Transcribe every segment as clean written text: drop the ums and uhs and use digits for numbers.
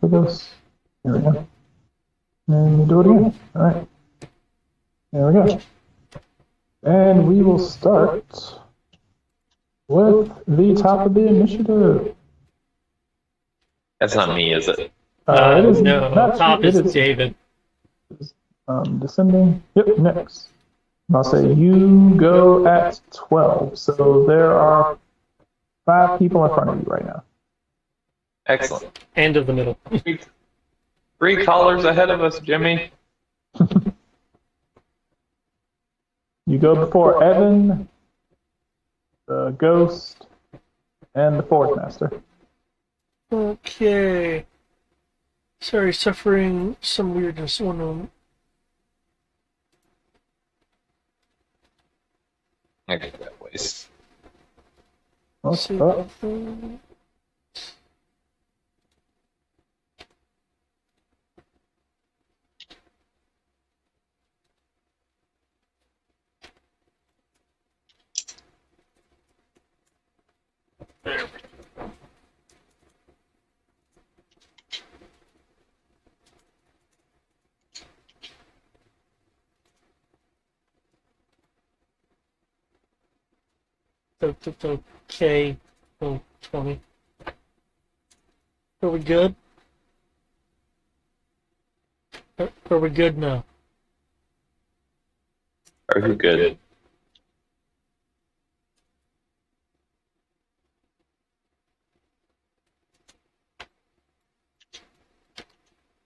for this. There we go. And you do it again. All right. There we go. And we will start with the top of the initiative. That's not me, is it? It is no, not top you, is David. Descending. Yep, next. And I'll say you go at 12. So there are 5 people in front of you right now. Excellent. End of the middle. Three callers ahead of us, Jimmy. You go before Evan, the Ghost, and the Forge Master. Okay. Sorry, suffering some weirdness. One moment. I got that waste. What's See. up? Okay. Oh, 20. Are we good? Are we good now? Are you good?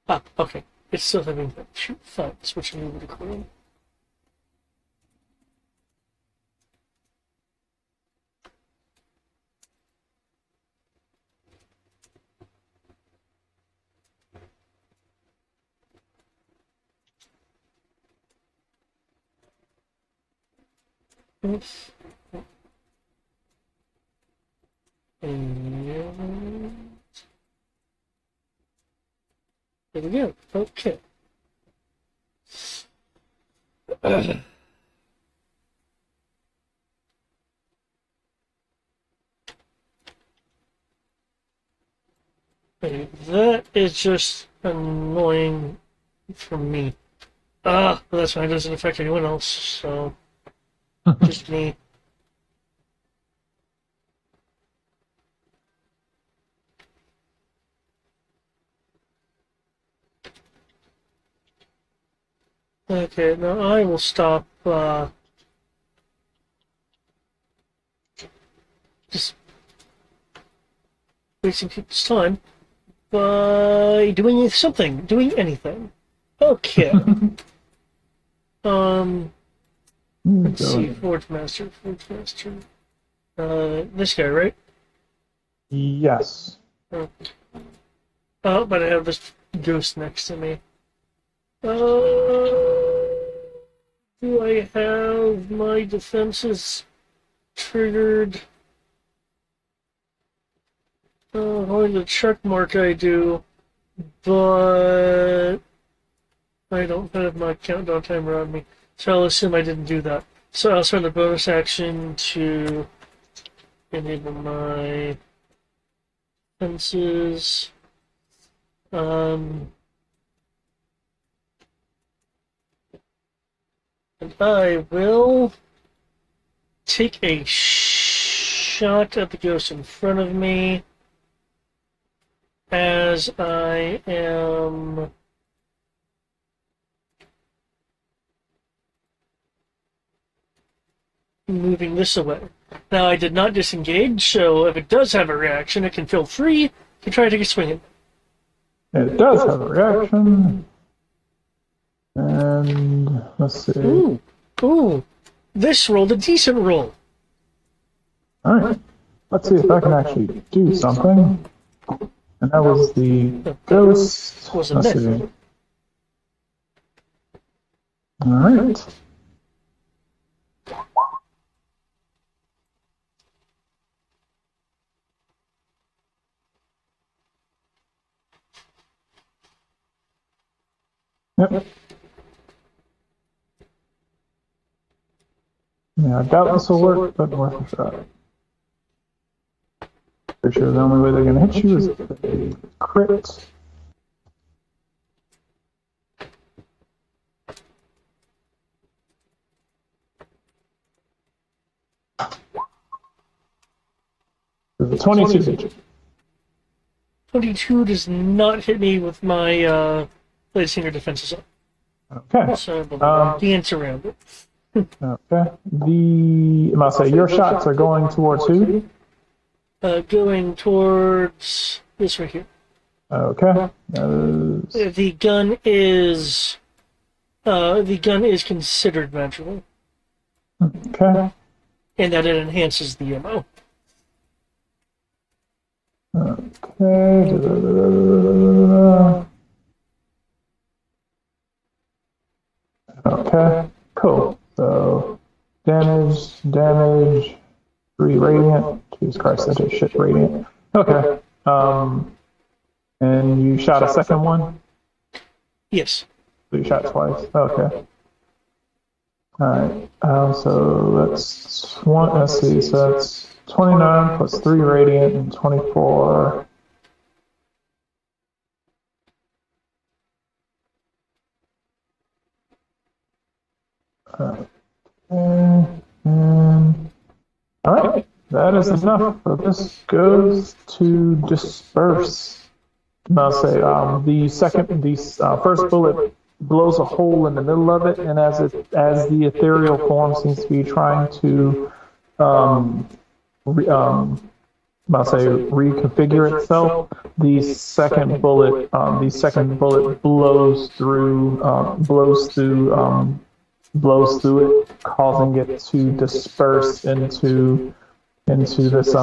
Ah, okay. It's still having that. Shoot, fine. Switching over to Chrome. Oops. And there we go. Okay. That is just annoying for me. But that's fine. It doesn't affect anyone else, so just me. Okay, now I will stop, just wasting people's time by doing something, doing anything. Okay. Let's see, Forge Master. This guy, right? Yes. Oh, but I have this ghost next to me. Do I have my defenses triggered? Only the check mark I do, but I don't have my countdown timer on me, so I'll assume I didn't do that. So I'll spend a bonus action to enable my defenses. And I will take a shot at the ghost in front of me as I am moving this away. Now, I did not disengage, so if it does have a reaction, it can feel free to try to take a swing at me. It does have a reaction. And let's see. Ooh. This rolled a decent roll. Alright. Let's see if I can actually do something. And that was the ghost. Was a Let's myth. see. Alright. Yep. Yeah, I doubt this will work, but worth a shot. Pretty sure the only way they're going to hit you is if they crit. Does the 22 hit you? 22 does not hit me with my Blade Singer defenses up. Okay. So the dance around it. Okay. I'm gonna say your shots are going towards who? Going towards this right here. Okay. The gun is considered magical, Okay. and that it enhances the ammo. Okay. Okay. Cool. So damage, 3 radiant. Jesus Christ, that just shit radiant. Okay. And you shot a second one? Yes. So you shot twice. Okay. Alright. So that's one. Let's see. So that's 29 plus 3 radiant and 24. All right, that is enough. So this goes to disperse. And I'll say the first bullet blows a hole in the middle of it, and as the ethereal form seems to be trying to, I'll say reconfigure itself. The second bullet blows through it, causing it to disperse into this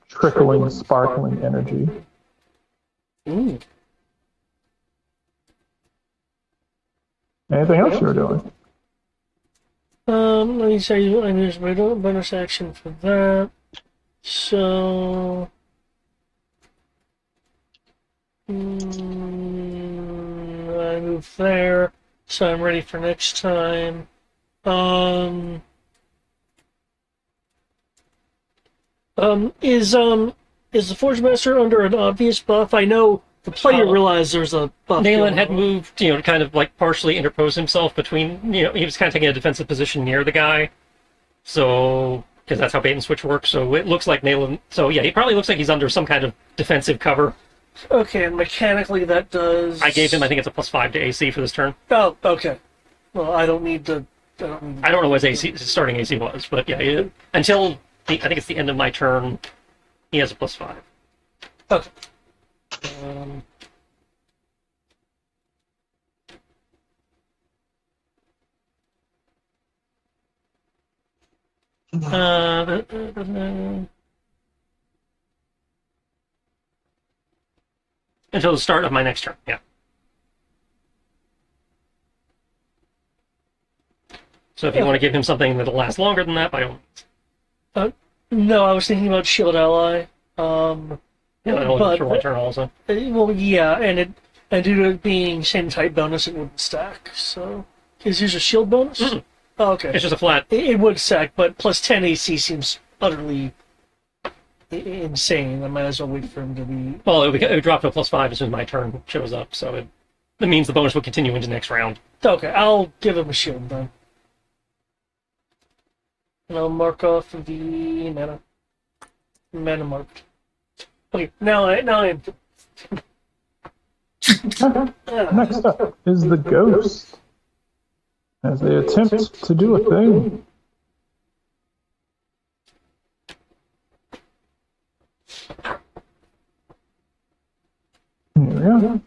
trickling, sparkling energy. Ooh. Anything else you were doing? Let me say I use my bonus action for that. So I move there, so I'm ready for next time. Is the Forge Master under an obvious buff? I know the player realized there's a buff. Nayland had moved, to kind of like partially interpose himself between, he was kind of taking a defensive position near the guy. So, because that's how bait and switch works. So it looks like Nayland, so yeah, he probably looks like he's under some kind of defensive cover. Okay, and mechanically that does... I gave him, I think it's a +5 to AC for this turn. Oh, okay. Well, I don't need to... I don't know what his starting AC was, but yeah, until, I think it's the end of my turn, he has a +5. Okay. Until the start of my next turn, yeah. So if you want to give him something that'll last longer than that, by all means. No, I was thinking about Shield Ally. Yeah, that'll hold for one turn also. Well, yeah, and due to it being same type bonus, it wouldn't stack. So, is yours a shield bonus? Mm-hmm. Oh, okay. It's just a flat. It would stack, but plus 10 AC seems utterly insane. I might as well wait for him to be. Well, it would drop to a +5 as soon as my turn shows up, so it means the bonus will continue into next round. Okay, I'll give him a shield then. And I'll mark off the mana marked. Okay, now I am. Next up is the ghost, as they attempt to do a thing. Here we go.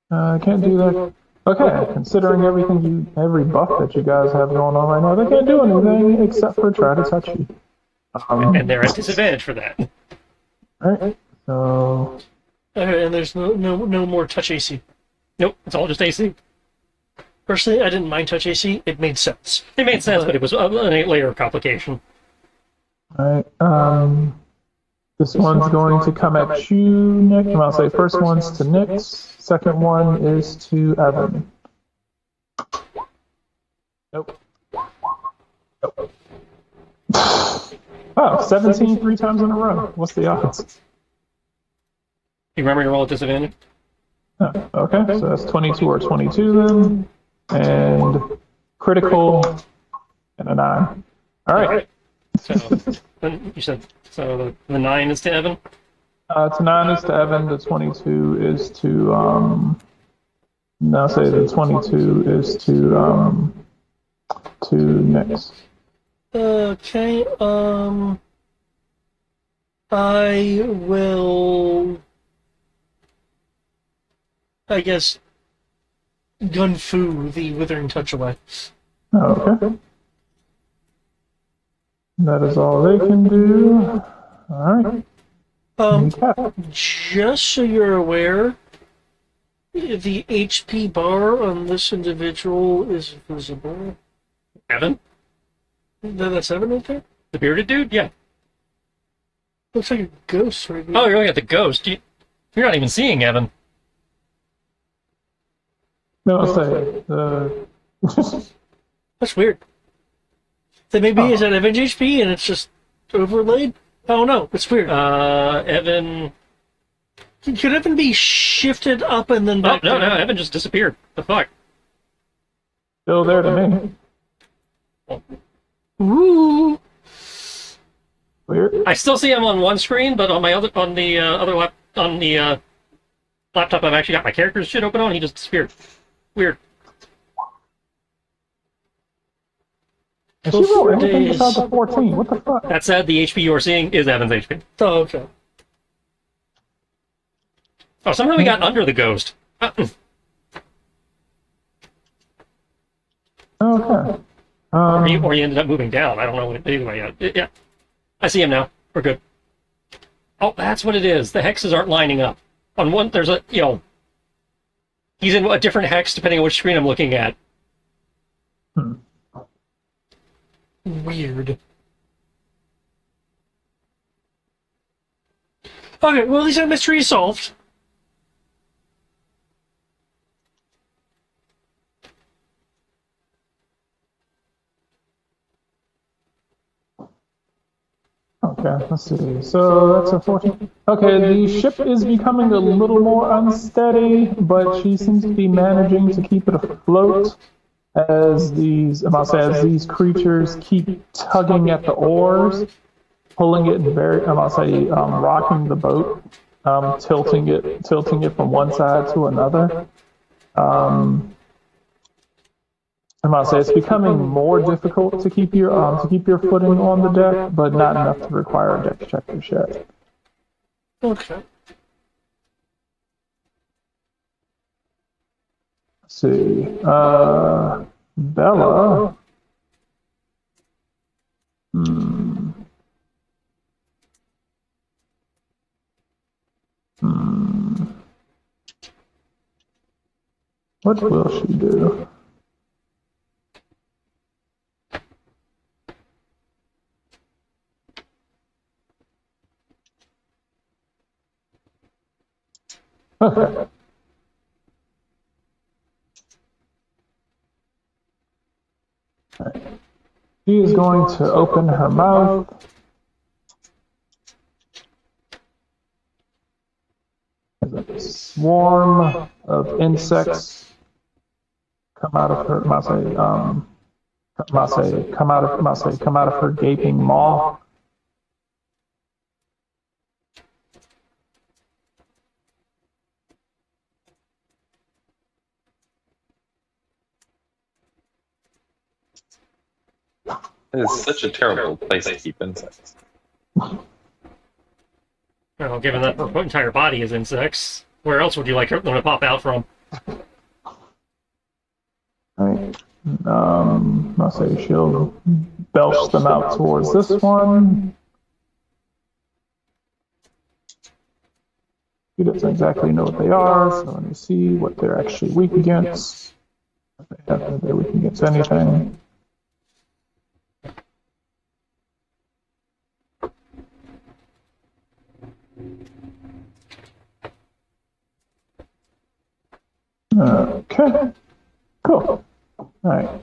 I can't do that. Okay, considering every buff that you guys have going on right now, they can't do anything except for try to touch you. And they're at disadvantage for that. Alright, so... Okay, and there's no more touch AC. Nope, it's all just AC. Personally, I didn't mind touch AC. It made sense. It made sense, but it was a layer of complication. Alright, this one's going to come at you, Nick. And I'll say first one's to Nick's, second one is to Evan. Nope. Oh, 17 three times in a row. What's the odds? You remember to roll at disadvantage? Oh, okay, so that's 22 or 22 then. And critical and a 9. All right. So then you said so the 9 is to Evan. To 9 is to Evan, the 22 is to, no, say the 22 is to Nyx. Okay, I will, I guess, gun fu the withering touch away. Okay. That is all they can do. All right. Cat. Just so you're aware, the HP bar on this individual is visible. Evan, That's 7 right there? the bearded dude. Yeah. Looks like a ghost right here. Oh, you're looking at the ghost. You're not even seeing Evan. No, I'll say the. That's weird. Then maybe is that Evan's HP and it's just overlaid? I don't know. It's weird. Evan. Could Evan be shifted up and then Oh back no, down? no, Evan just disappeared. The fuck. Still there to me. Ooh. Weird. I still see him on one screen, but on my other laptop, I've actually got my character's shit open on. He just disappeared. Weird. And she rolled anything besides a 14. What the fuck? That said, the HP you're seeing is Evan's HP. Oh, okay. Oh, somehow we got under the ghost. Okay. Or he ended up moving down. I don't know. Anyway, yeah. I see him now. We're good. Oh, that's what it is. The hexes aren't lining up. On one, there's a, he's in a different hex depending on which screen I'm looking at. Weird. Okay, well, at least that mystery is solved. Okay, let's see. So that's a 14. Okay, the ship is becoming a little more unsteady, but she seems to be managing to keep it afloat as these creatures keep tugging at the oars, pulling it rocking the boat, tilting it from one side to another. It's becoming more difficult to keep your footing on the deck, but not enough to require a deck check to shed. Okay. Let's see. Bella. What will she do? Okay. She is going to open her mouth. A swarm of insects come out of her. Come out of her gaping maw. It is such a terrible place to keep insects. Well, given that her entire body is insects, where else would you like them to pop out from? Right. I'll say she'll belch them out towards this one. She doesn't exactly know what they are, so let me see what they're actually weak against. If they're weak against anything. Okay. Cool. All right. In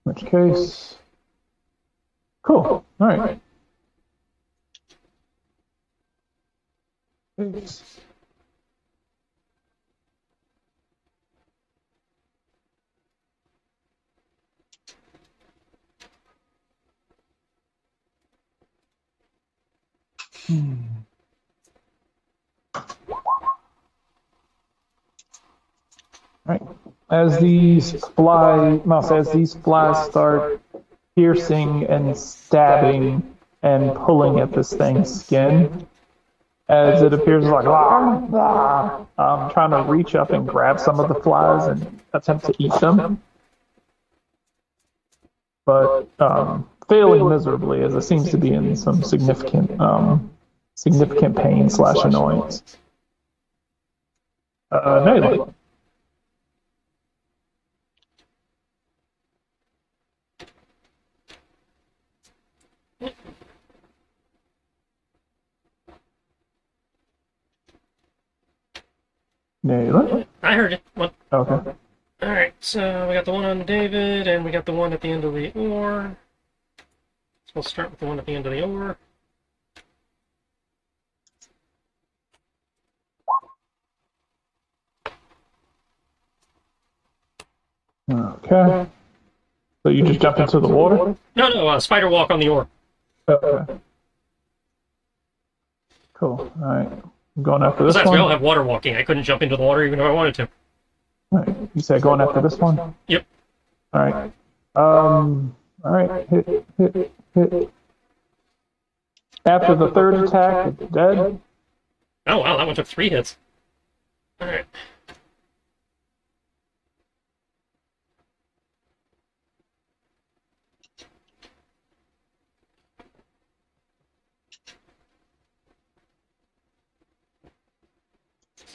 which case, cool. All right. Thanks. Right. As these flies start piercing and stabbing and pulling at this thing's skin, as it appears like trying to reach up and grab some of the flies and attempt to eat them, but failing miserably as it seems to be in some significant pain slash annoyance. Nayla. Nayla? I heard it. What? Okay. Alright, so we got the one on David, and we got the one at the end of the ore. So we'll start with the one at the end of the ore. Okay. So you just jump into the water? No, spider walk on the ore. Okay. Cool. All right. I'm going after this Besides, we all one. have water walking. I couldn't jump into the water even if I wanted to. All right. You said going after this one? Yep. All right. All right. Hit. After the third attack, it's dead. Oh, wow, that one took 3 hits. Alright.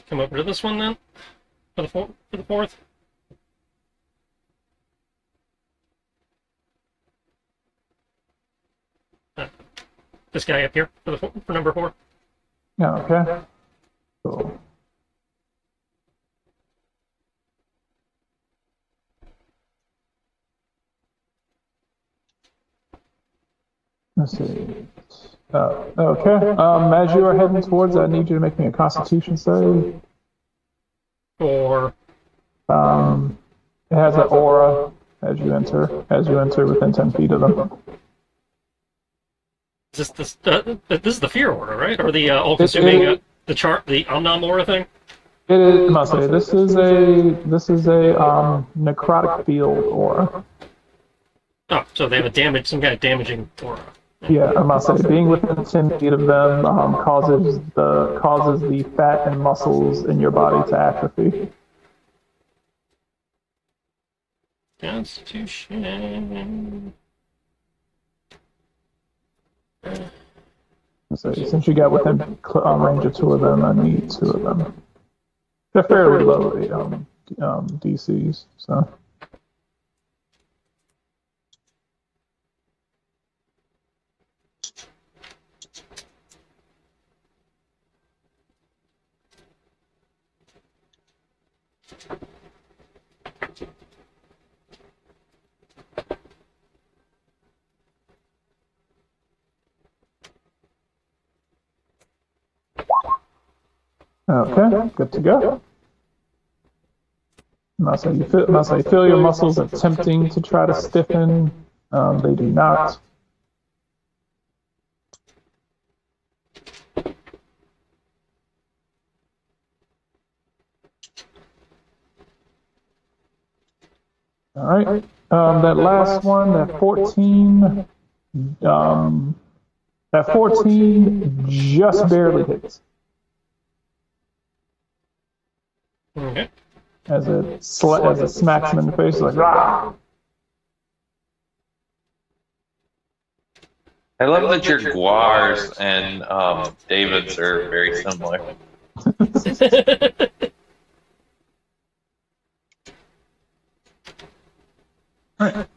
Come over to this one then, for the fourth. This guy up here for number 4. Yeah, okay. Cool. Let's see. Okay. As you are heading towards it, I need you to make me a Constitution save. Or It has an aura as you enter within 10 feet of them. is this is the fear aura, right? Or the all-consuming the Omnom aura thing? It is. I must say this is a necrotic field aura. Oh, so they have some kind of damaging aura. Yeah, I must say being within 10 feet of them causes the fat and muscles in your body to atrophy. Constitution. So since you got within range of 2 of them, I need 2 of them. They're fairly low DCs, so. Okay, good to go. Must say you feel your muscles attempting to try to stiffen. They do not. All right. That last one, that 14, that 14 just barely hits. Okay. As it smacks him in the face, like, ah! I love that your guars and David's are very similar. Right.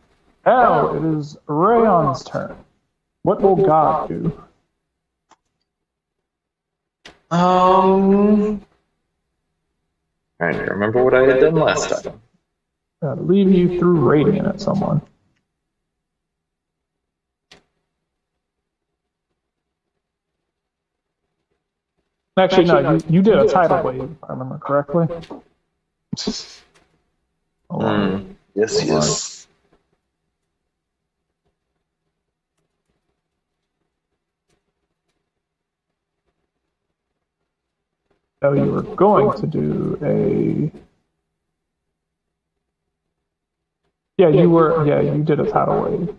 Now it is Rayon's turn. What will God do? Trying to remember what I had done last time. I believe you threw Radiant at someone. Actually, no, you did a tidal wave, if I remember correctly. Hold on. Yes, Hold on. yes. Oh, you were going to do a. Yeah, you were. Yeah, you did a tidal wave.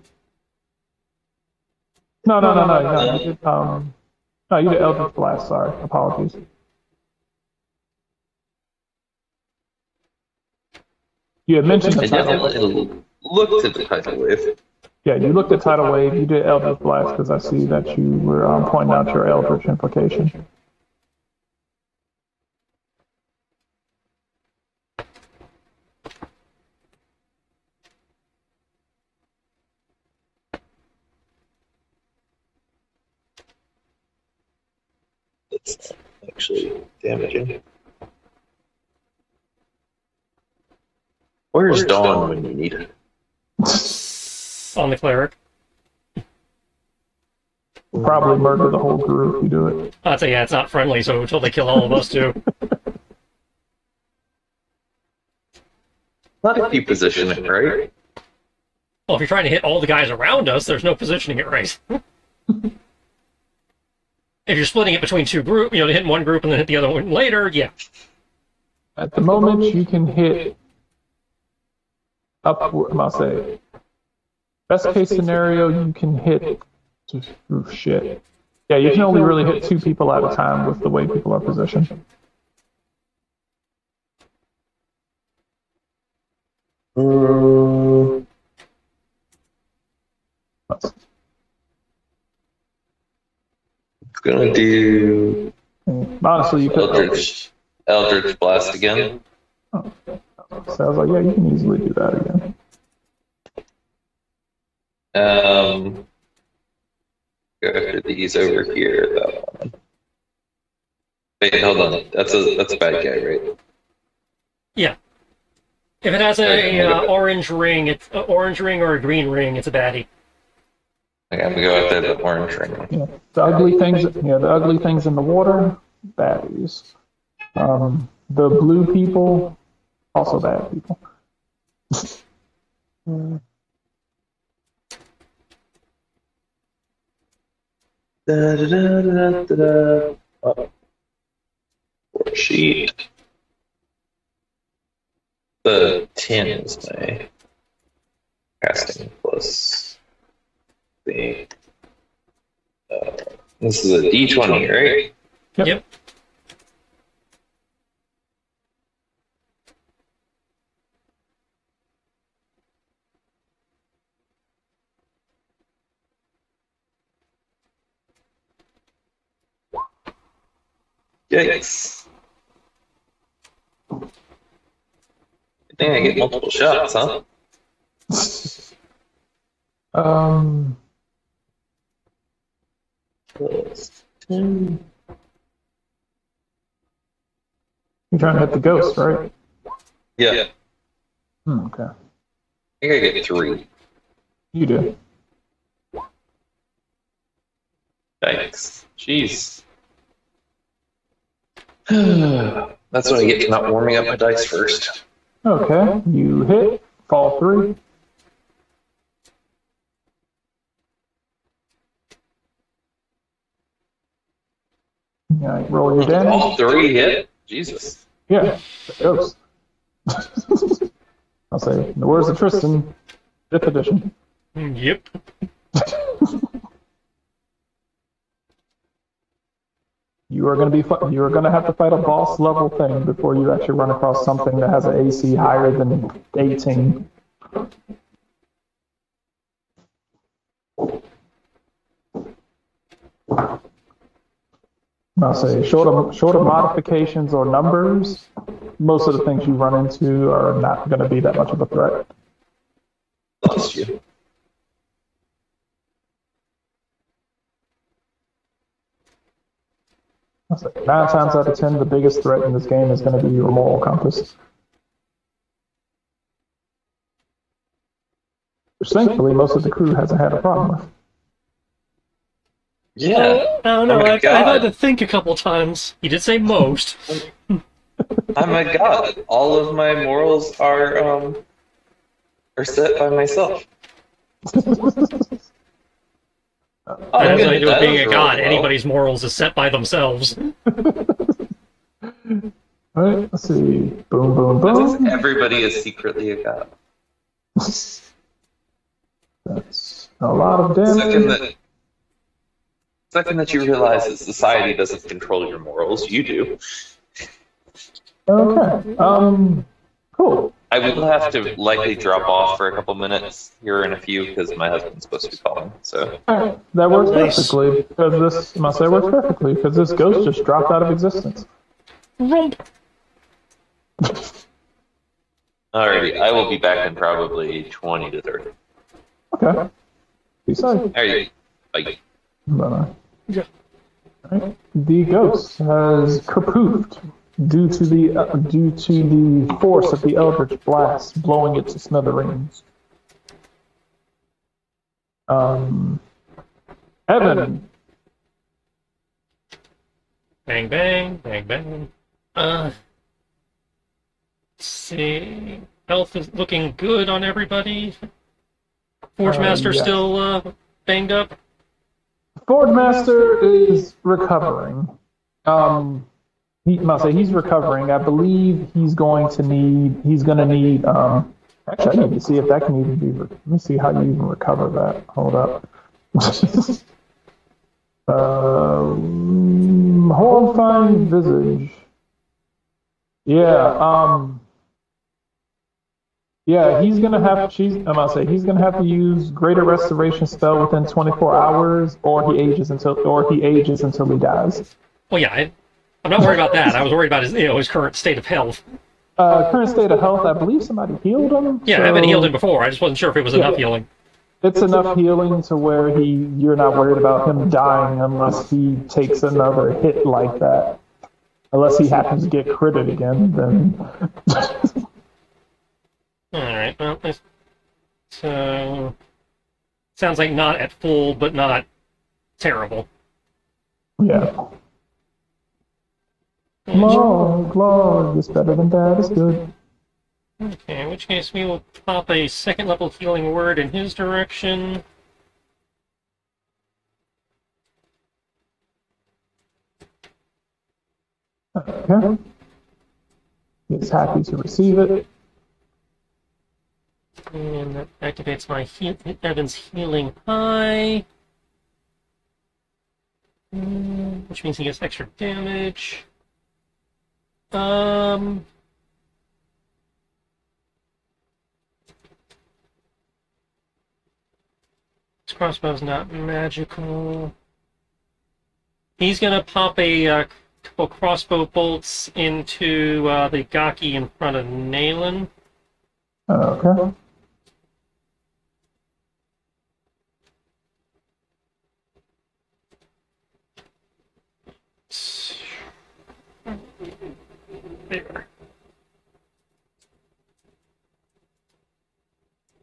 No. You did. No, you did Eldritch Blast. Sorry, apologies. You had mentioned the I tidal wave. definitely looked at the tidal wave. Yeah, you looked at tidal wave. You did Eldritch Blast because I see that you were pointing out your Eldritch implication. That's actually damaging. Where's Dawn when you need it? On the cleric. Probably murder the whole group if you do it. I'd say, yeah, it's not friendly, so until they kill all of us, too. Not if you position it right. Well, if you're trying to hit all the guys around us, there's no positioning it right. If you're splitting it between two groups, you know, hitting one group and then hit the other one later, yeah. At the moment, you can hit upward. I'll say, best case scenario, you can hit. Ooh, shit. Yeah, you can only really hit 2 people at a time with the way people are positioned. It's gonna do Honestly, you could. Eldritch Blast again. Oh, so I was like, yeah, you can easily do that again. Go after these over here. That one. Wait, hold on. That's a bad guy, right? Yeah. If it has a orange ring, it's an orange ring or a green ring, it's a baddie. Okay, I'm gonna go after the orange ring. Yeah, the ugly things. Yeah, the ugly things in the water, baddies. The blue people, also bad people. Da, da, da, da, da, da. Oh. Sheet. The 10 is my casting plus the. This is a D20, right? Yep. Yikes. I think I get multiple shots, huh? Plus 10. You're trying to hit the ghost, right? Yeah. Okay. I think I get 3. You do. Thanks. Jeez. That's what I get for not warming up my dice first. Okay. You hit. Fall 3. Yeah, roll your damage. All 3 hit? Jesus. Yeah, the ghost. I'll say, the words of Tristan, 5th edition. Yep. You are going to have to fight a boss level thing before you actually run across something that has an AC higher than 18. I'll say, short of modifications or numbers, most of the things you run into are not going to be that much of a threat. Lost you. I'll say, 9 times out of 10, the biggest threat in this game is going to be your moral compass. Which thankfully most of the crew hasn't had a problem with. I don't know. Oh my I've had to god. think a couple times. He did say most. Oh my god. All of my morals are set by myself. Oh, That I'm has good. nothing to do with That being was a god. rolled well. Anybody's morals is set by themselves. Alright, let's see. Boom, boom, That says boom. everybody is secretly a god. That's a lot of Second damage. that second that you realize that society doesn't control your morals, you do. Okay. Cool. I will have to likely drop off for a couple minutes here in a few because my husband's supposed to be calling. So Alright, that works Nice. perfectly because this must say works perfectly because this ghost just dropped out of existence. Rump. alrighty, I will be back in probably 20 to 30. Okay. Be safe. Alrighty, bye. Bye. Yeah. Alright. The ghost has kapoofed due to the force of the eldritch blast blowing it to smithereens. Evan. Bang, bang, bang, bang. Let's see. Health is looking good on everybody. Forge Master yes. still banged up. Forge Master is recovering. He's recovering. I believe he's going to need. He's going to need. Actually, I need to see if that can even be. Let me see how you even recover that. Hold up. Horrifying visage. Yeah. Yeah, he's gonna have. I'm gonna say he's gonna have to use Greater Restoration spell within 24 hours, or he ages until he dies. Well, yeah, I'm not worried about that. I was worried about his current state of health. Current state of health, I believe somebody healed him. Yeah, so I've been healed him before. I just wasn't sure if it was enough healing. It's enough healing to where you're not worried about him dying unless he takes another hit like that. Unless he happens to get critted again, then. All right. Well, so sounds like not at full, but not terrible. Yeah. Log, it's better than that, it's good. Okay, in which case we will pop a second level healing word in his direction. Okay. He's happy to receive it. And that activates my Evan's healing high. Which means he gets extra damage. This crossbow's not magical. He's gonna pop a couple crossbow bolts into the Gaki in front of Naylan. Okay. There.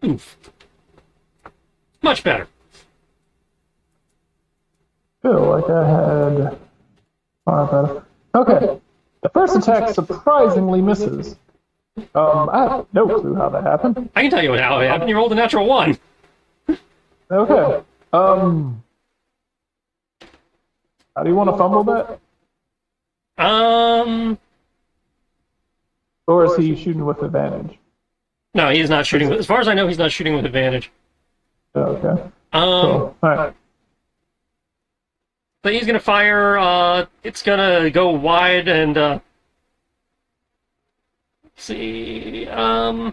Oof. Much better. Feel like I had far better. Okay. The first attack surprisingly misses. I have no clue how that happened. I can tell you how it happened. You rolled a natural 1. Okay. How do you want to fumble that? Or is he shooting with advantage? No, he's not shooting. As far as I know, he's not shooting with advantage. Okay. Cool. Alright. But he's gonna fire. It's gonna go wide and let's see. Yeah,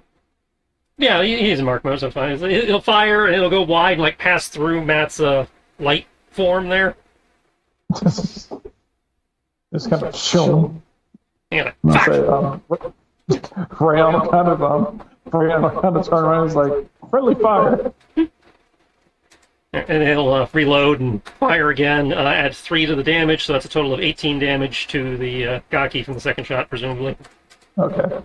he's in mark mode, so fine. He'll fire and it'll go wide and like pass through Matt's light form there. Just kind of chill. Yeah, I say, Rayon kind of turn around and is like, friendly fire. and he'll reload and fire again. Add 3 to the damage, so that's a total of 18 damage to the Gaki from the second shot, presumably. Okay.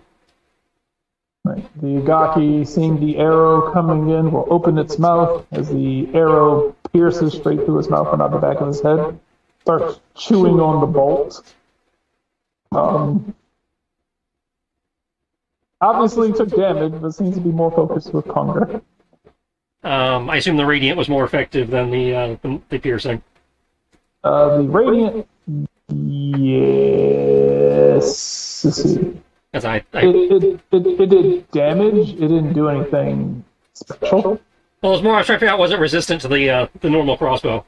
Right. The Gaki, seeing the arrow coming in, will open its mouth as the arrow pierces straight through his mouth and out the back of his head. Starts chewing on the bolt. Obviously took damage, but seems to be more focused with hunger. I assume the radiant was more effective than the piercing. The radiant, yes. Let's see. As It did damage. It didn't do anything special. Well, it's more. I was trying to figure out, was it resistant to the normal crossbow?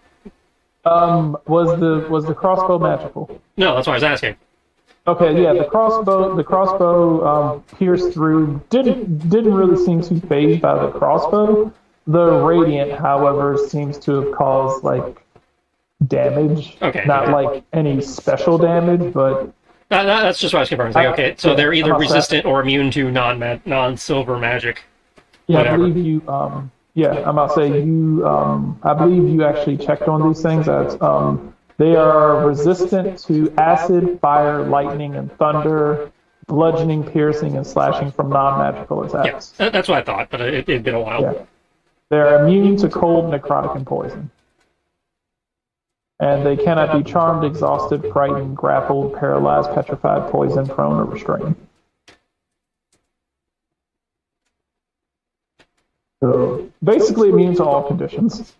Was the crossbow magical? No, that's what I was asking. Okay, yeah, the crossbow pierced through. Didn't really seem too phased by the crossbow. The radiant, however, seems to have caused like damage. Okay. Not like any special damage, but That's just what I was confirming. Like, okay, so they're either resistant or immune to non-silver magic. yeah, Whatever. I believe you. Yeah, I'm about to say you. I believe you actually checked on these things. As they are resistant to acid, fire, lightning, and thunder, bludgeoning, piercing, and slashing from non-magical attacks. Yeah, that's what I thought, but it'd been a while. Yeah. They're immune to cold, necrotic, and poison. And they cannot be charmed, exhausted, frightened, grappled, paralyzed, petrified, poisoned, prone, or restrained. So basically immune to all conditions.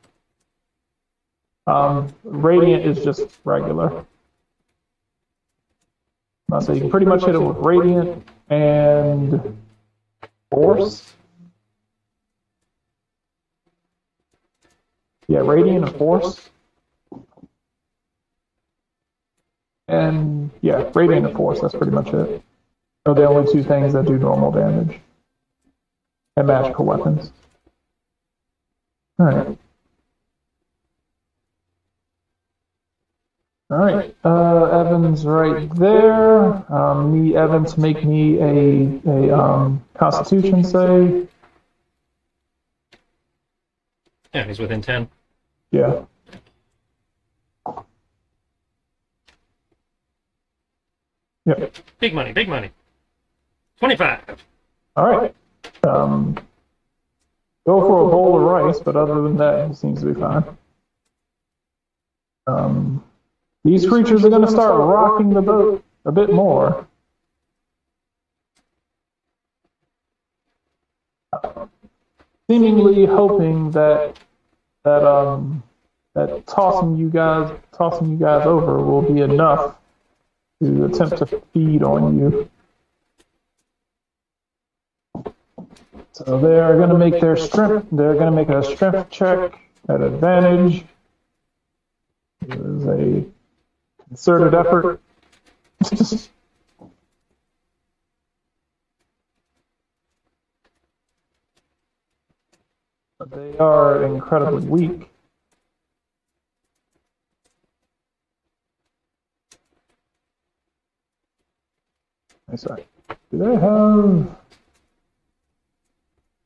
Radiant is just regular. So you can pretty much hit it with Radiant and Force. Yeah, Radiant and Force. And yeah, Radiant and Force, that's pretty much it. They're the only two things that do normal damage. And magical weapons. Alright. Alright, Evan's right there. Need Evan to make me a Constitution save. Yeah, he's within 10. Yeah. Yep. Big money, big money. 25. Alright. Go for a bowl of rice, but other than that, he seems to be fine. These creatures are going to start rocking the boat a bit more. Seemingly hoping that tossing you guys over will be enough to attempt to feed on you. So they are going to make their strength. They're going to make a strength check at advantage. It is a concerted effort. But they are incredibly weak. Sorry. Do they have...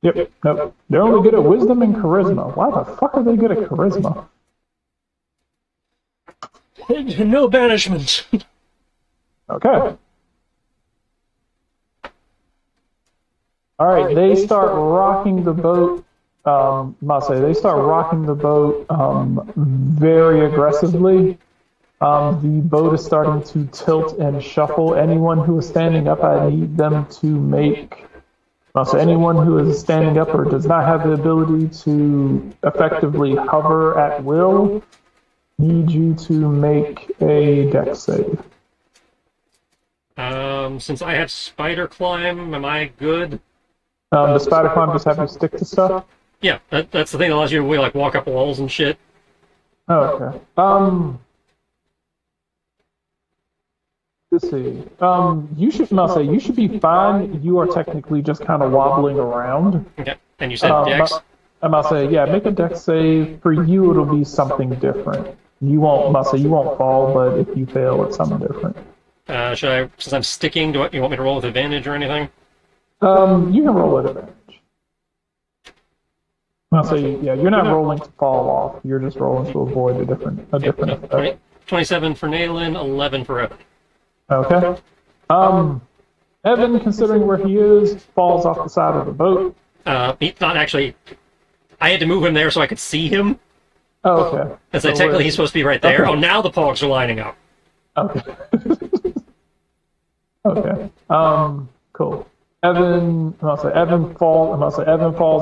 Yep, nope. They're only good at wisdom and charisma. Why the fuck are they good at charisma? No banishment. Okay. Alright, they start rocking the boat. They start rocking the boat very aggressively. The boat is starting to tilt and shuffle. Anyone who is standing up, I need them to make... So anyone who is standing up or does not have the ability to effectively hover at will, need you to make a dex save. Since I have spider climb, am I good? The spider climb just have you stick to stuff? Yeah, that's the thing that allows you to like walk up walls and shit. Oh, okay. Let's see. You should be fine. You are technically just kind of wobbling around. Okay, and you said dex? Yeah, make a dex save. For you, it'll be something different. You won't fall, but if you fail, it's something different. Should I, since I'm sticking, you want me to roll with advantage or anything? You can roll with advantage. You're not rolling to fall off. You're just rolling to avoid a different effect. 27 for Nayland, 11 for Evan. Okay. Evan, considering where he is, falls off the side of the boat. He's not actually... I had to move him there so I could see him. Oh, okay. And so So technically we're- he's supposed to be right there. Okay. Oh, now the pogs are lining up. Okay. Okay. Cool. Evan falls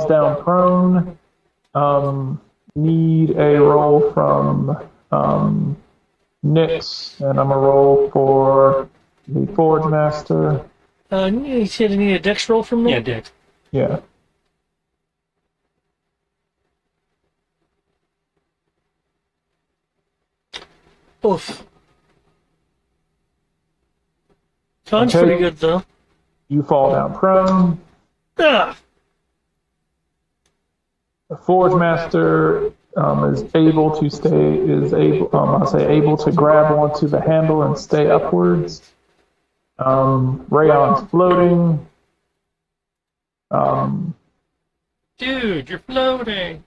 down prone. Need a roll from Nyx, and I'm a roll for the Forge Master. You said you need a dex roll from me? Yeah, Dick. Yeah. Oof. Con's Okay. pretty good, though. You fall down prone. Ah! The Forge Master is able to able to grab onto the handle and stay upwards. Rayon's floating. Dude, you're floating.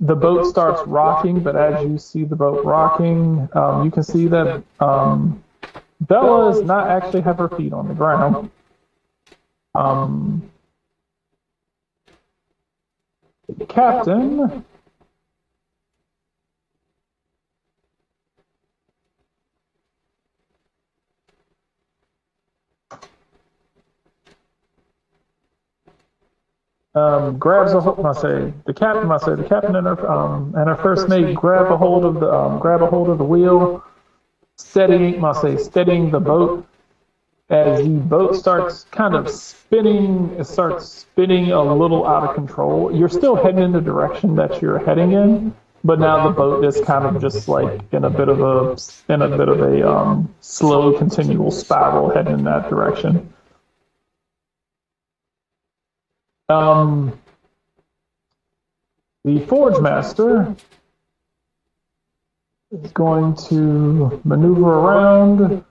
The boat starts rocking, but as you see the boat rocking, you can see that Bella does not actually have her feet on the ground. The captain grabs a hold. The captain and her first mate grab a hold of the wheel, steadying the boat. As the boat starts kind of spinning, it starts spinning a little out of control. You're still heading in the direction that you're heading in, but now the boat is kind of just like in a bit of a slow, continual spiral heading in that direction. The Forge Master is going to maneuver around.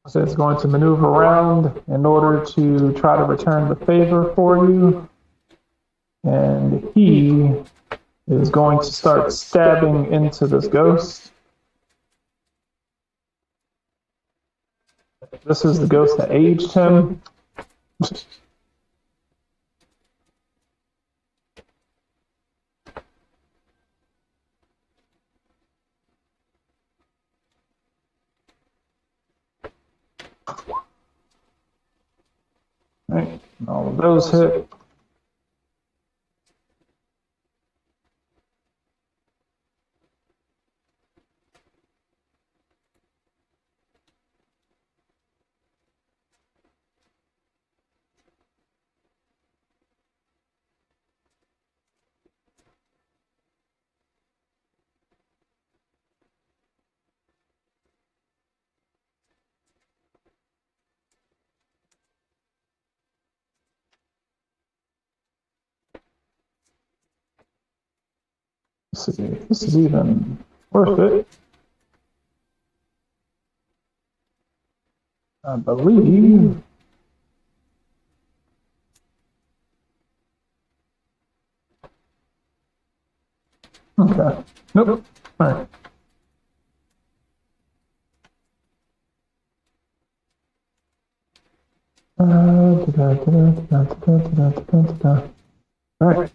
So it's going to maneuver around in order to try to return the favor for you. And he is going to start stabbing into this ghost. This is the ghost that aged him. Right, all of those hit. Let's see if this is even worth it. I believe. Okay. Nope. All right. All right.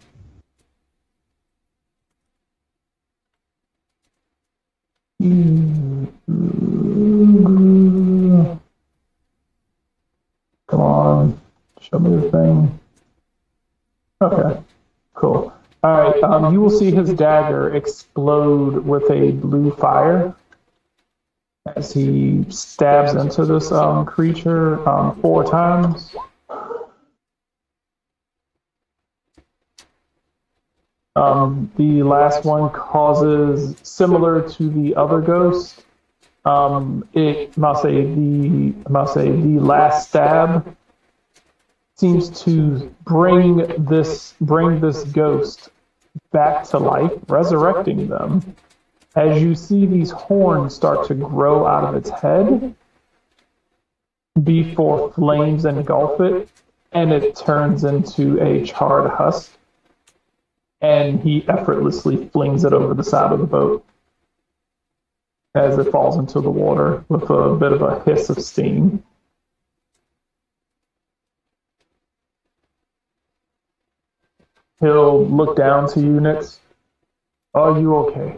Come on. Show me the thing. Okay. Cool. All right. You will see his dagger explode with a blue fire as he stabs into this creature 4 times. The last one causes, similar to the other ghost, the last stab seems to bring this ghost back to life, resurrecting them. As you see these horns start to grow out of its head before flames engulf it, and it turns into a charred husk. And he effortlessly flings it over the side of the boat as it falls into the water with a bit of a hiss of steam. He'll look down to you, Nyx, Are you okay?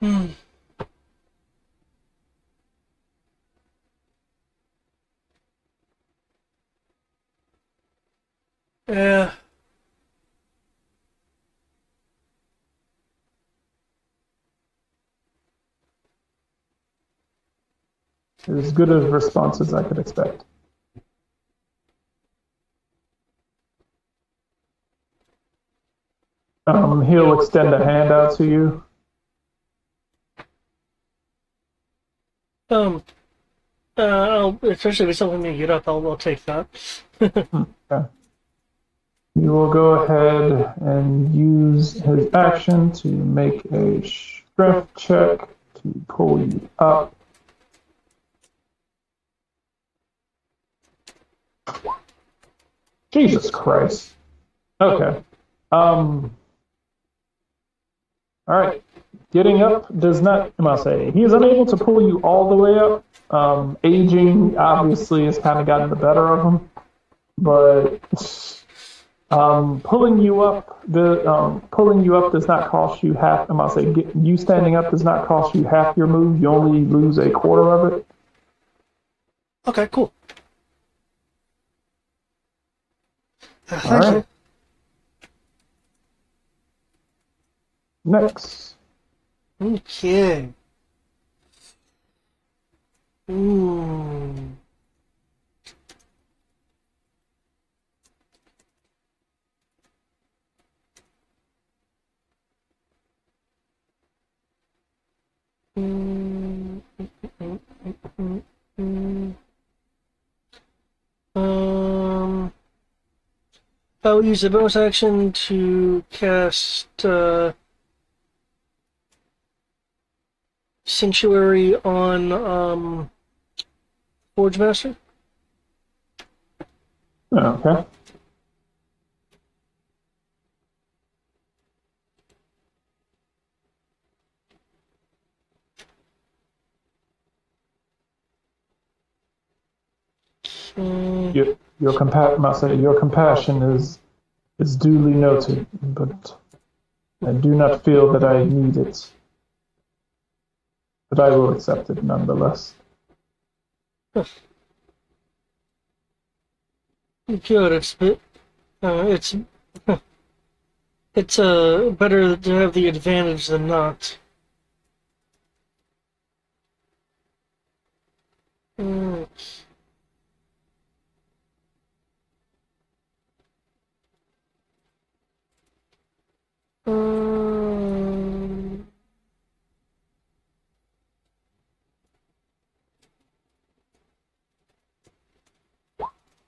Hmm. Yeah. As good a response as I could expect. He'll extend a hand out to you. Especially if it's something to get up, I'll take that. Okay. You will go ahead and use his action to make a strength check to pull you up. Jesus Christ. Okay. All right. Getting up does not, I must say, he is unable to pull you all the way up. Aging obviously has kind of gotten the better of him, but pulling you up, pulling you up does not cost you half. I must say, you standing up does not cost you half your move. You only lose a quarter of it. Okay, cool. All Thank right. you. Next. Okay. Ooh. Mm, mm, mm, mm. I'll use a bonus action to cast Sanctuary on Forge Master. Okay. Mm, Your compassion is duly noted, but I do not feel that I need it. But I will accept it nonetheless. good. It's it's better to have the advantage than not. Mm. Um,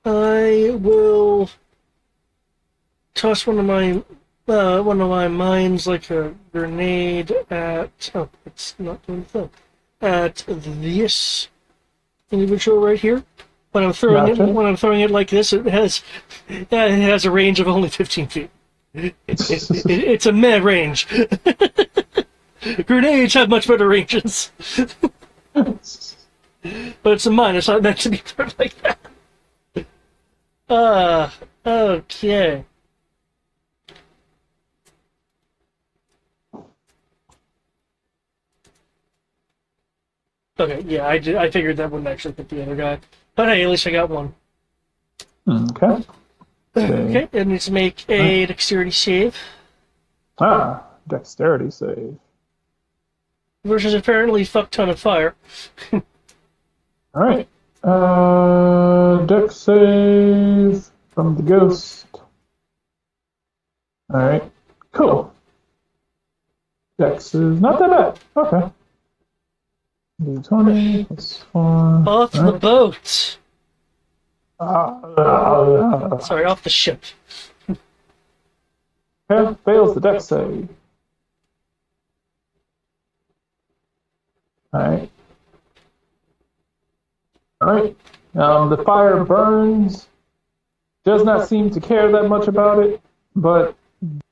I will toss one of my mines like a grenade at. Oh, it's not doing the thing. At this individual right here. Gotcha. When I'm throwing it like this, it has a range of only 15 feet. It's a meh range. Grenades have much better ranges, but it's a mine. It's not meant to be thrown like that. Okay. Okay, yeah, I figured that wouldn't actually hit the other guy. But hey, at least I got one. Okay. Okay, it needs to make a dexterity save. Dexterity save. Versus apparently fuck ton of fire. All right. Dex save from the ghost. All right. Cool. Dex is not that bad. Okay. D20 plus 4. Off the Right. boat. Okay, Sorry, off the ship. fails the dex save. All right. All right. The fire burns. Does not seem to care that much about it, but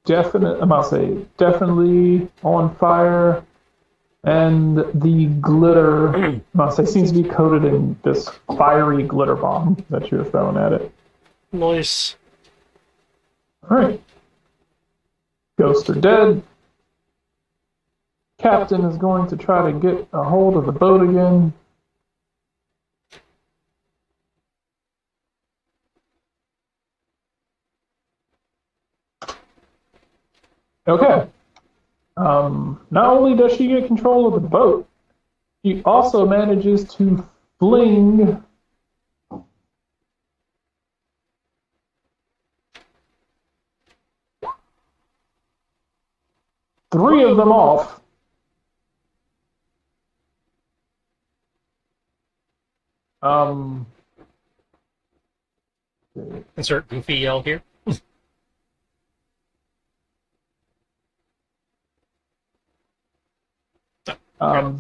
definitely on fire. And the glitter, must say, seems to be coated in this fiery glitter bomb that you're throwing at it. Nice. All right. Ghosts are dead. Captain is going to try to get a hold of the boat again. Okay. Not only does she get control of the boat, she also manages to fling three of them off. Um, Insert goofy yell here.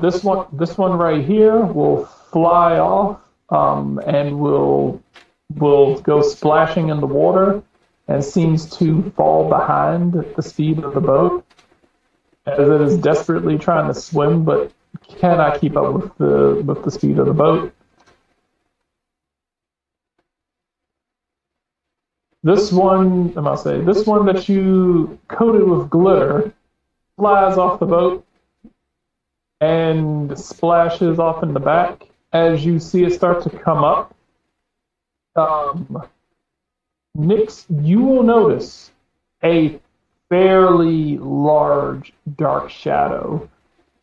this one right here will fly off, and will go splashing in the water, and seems to fall behind the speed of the boat, as it is desperately trying to swim, but cannot keep up with the speed of the boat. This one, I must say, this one that you coated with glitter flies off the boat and splashes off in the back. As you see it start to come up, Nix, you will notice a fairly large dark shadow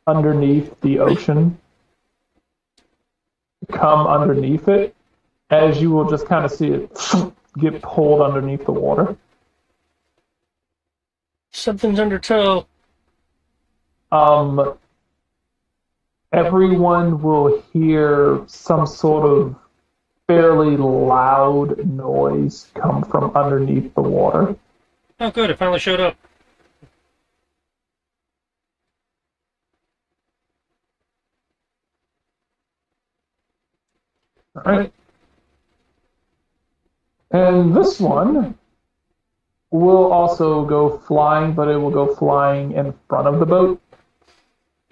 underneath the ocean come underneath it, as you will just kind of see it get pulled underneath the water. Something's under tow. Everyone will hear some sort of fairly loud noise come from underneath the water. Oh, good. It finally showed up. All right. And this one will also go flying, but it will go flying in front of the boat.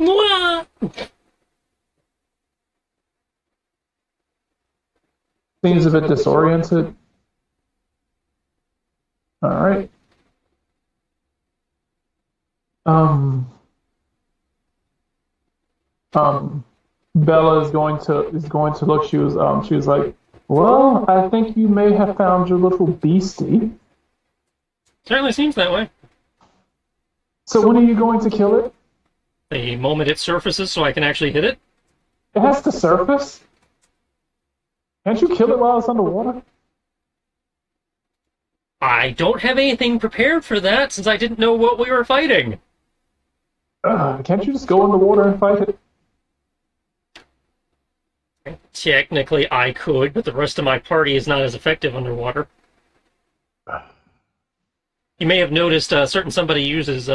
Mwah! Seems a bit disoriented. All right. Bella is going to look. She was like, "Well, I think you may have found your little beastie. Certainly seems that way. So when are you going to kill it? The moment it surfaces so I can actually hit it. It has to surface. Can't you kill it while it's underwater? I don't have anything prepared for that since I didn't know what we were fighting. Can't you just go in the water and fight it? Technically, I could, but the rest of my party is not as effective underwater. You may have noticed certain somebody uses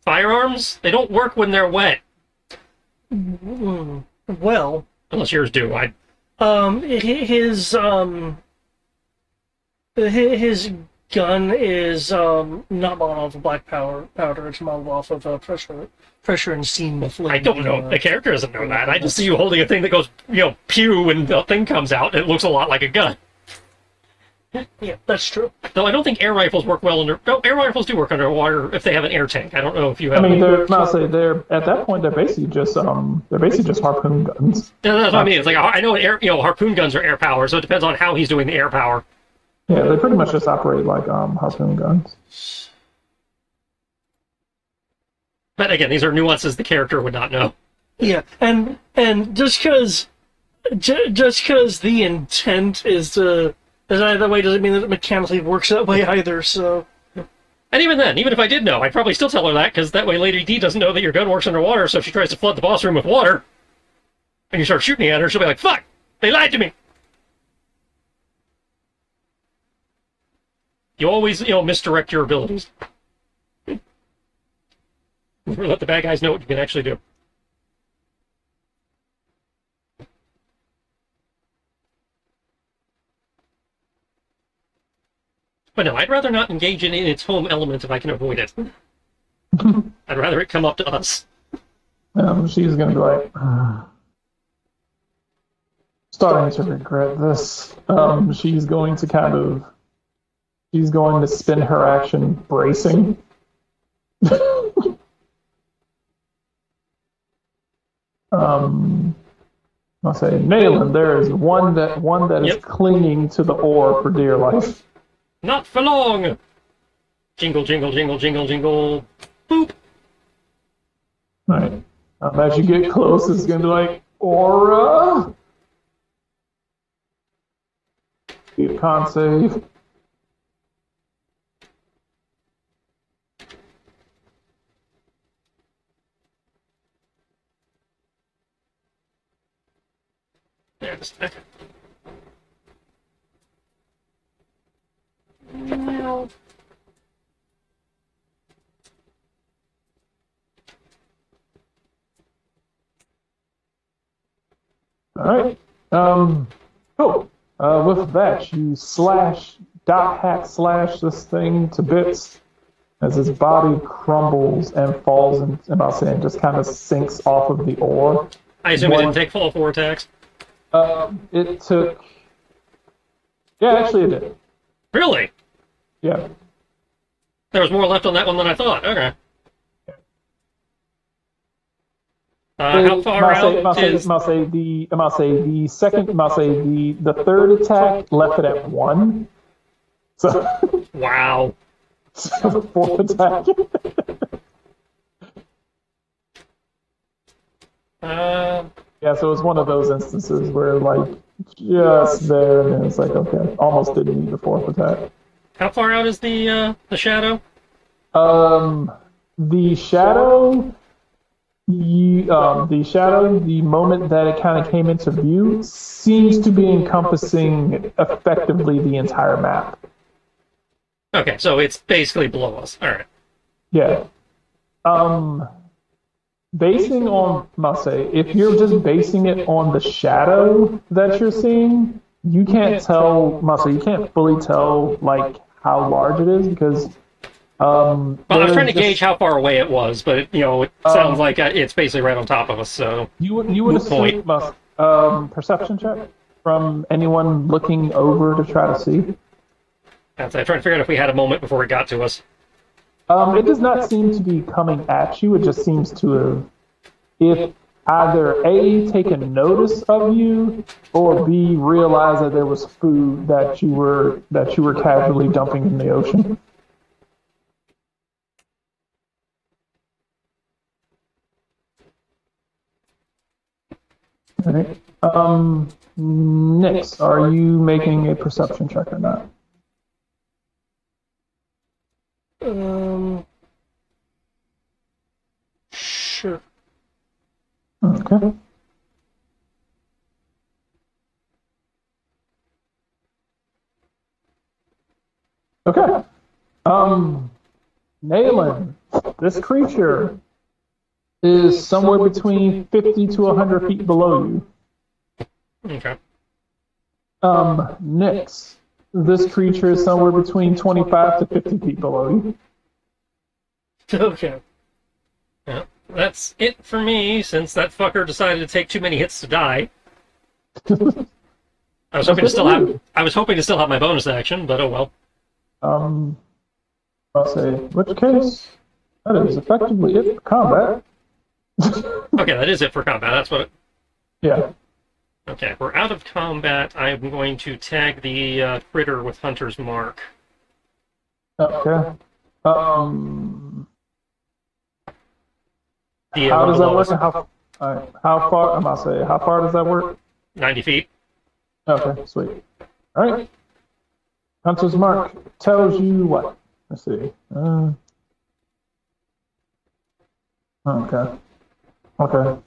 firearms. They don't work when they're wet. Well, Unless yours do. his gun is not modeled off of black powder. It's modeled off of pressure and steam. I don't know. The character doesn't know that. I just see you holding a thing that goes, pew, and the thing comes out. And it looks a lot like a gun. Yeah, that's true. Though I don't think air rifles work well under. No, air rifles do work underwater if they have an air tank. I don't know if you have. I mean, they're at that point they're basically just harpoon guns. Yeah, that's what I mean. It's like I know harpoon guns are air power, so it depends on how he's doing the air power. Yeah, they pretty much just operate like harpoon guns. But again, these are nuances the character would not know. Yeah, and just because the intent is either way doesn't mean that it mechanically works that way either. So, and even then, even if I did know, I'd probably still tell her that because that way Lady D doesn't know that your gun works underwater. So if she tries to flood the boss room with water, and you start shooting at her, she'll be like, "Fuck! They lied to me." You always, misdirect your abilities. Let the bad guys know what you can actually do. But no, I'd rather not engage in its home element if I can avoid it. I'd rather it come up to us. She's gonna be like, starting to regret this. She's going to spend her action bracing. I'll say, Nayland, there is one that is Yep. clinging to the oar for dear life. Not for long! Jingle, jingle, jingle, jingle, jingle. Boop! Right. As you get close, it's gonna be like, Aura. You can't save. Yeah, just a second. No. All right. Cool. With that, you hack slash this thing to bits as his body crumbles and falls, and I'm saying just kind of sinks off of the ore. I assume it didn't take fall 4 attacks. It took. Yeah, actually, it did. Really? Yeah. There was more left on that one than I thought. Okay. How far out is... the third attack left it at 1. So, Wow. so the fourth attack. Yeah, so it's one of those instances where, like, just there, and it's like, okay, almost didn't need the fourth attack. How far out is the shadow? The shadow, the moment that it kind of came into view, seems to be encompassing effectively the entire map. Okay, so it's basically below us. All right. Yeah. Basing on, I'll say, if you're just basing it on the shadow that you're seeing, you can't tell, you can't fully tell, like, how large it is, because Well, I was trying to there's gauge how far away it was, but it sounds like it's basically right on top of us. So you would Moot assume perception check from anyone looking over to try to see. I'm trying to figure out if we had a moment before it got to us. It does not seem to be coming at you. It just seems to have, if either A, taken notice of you, or B, realized that there was food that you were casually dumping in the ocean. All right. Nix, are you making a perception check or not? Sure. Okay. Okay. Nayland, this creature is somewhere between 50 to 100 feet below you. Okay. Nix, this creature is somewhere between 25 to 50 feet below you. Okay. Yeah, that's it for me, since that fucker decided to take too many hits to die. I was hoping to still have my bonus action, but oh well. I'll say, in which case, that is effectively it for combat. Okay, that is it for combat. That's what. Yeah. Okay, we're out of combat. I'm going to tag the critter with Hunter's Mark. Okay. How The does that work? lowest. And how far? I'm gonna say, how far does that work? 90 feet. Okay, sweet. All right. Hunter's Mark tells you what? Let's see. Okay. Okay.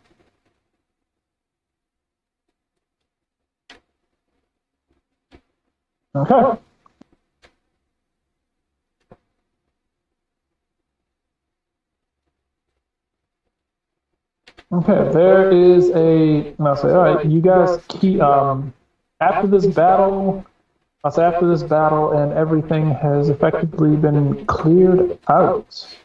Okay. Okay, there is a. I'll say, all right, you guys keep. After this battle, I'll say after this battle, and everything has effectively been cleared out.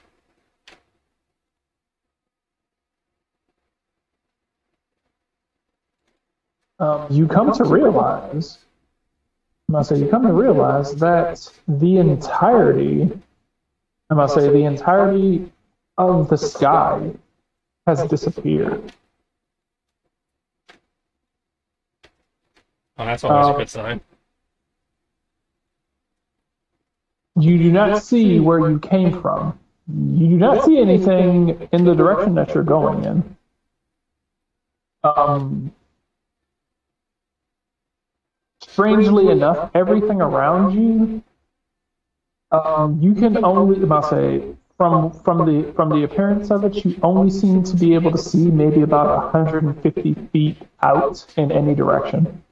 you come to realize, you come to realize that the entirety, the entirety of the sky has disappeared. Oh, that's always a good sign. You do not see where you came from. You do not see anything in the direction that you're going in. Strangely enough, everything around you, you can only, from the appearance of it, you only seem to be able to see maybe about 150 feet out in any direction.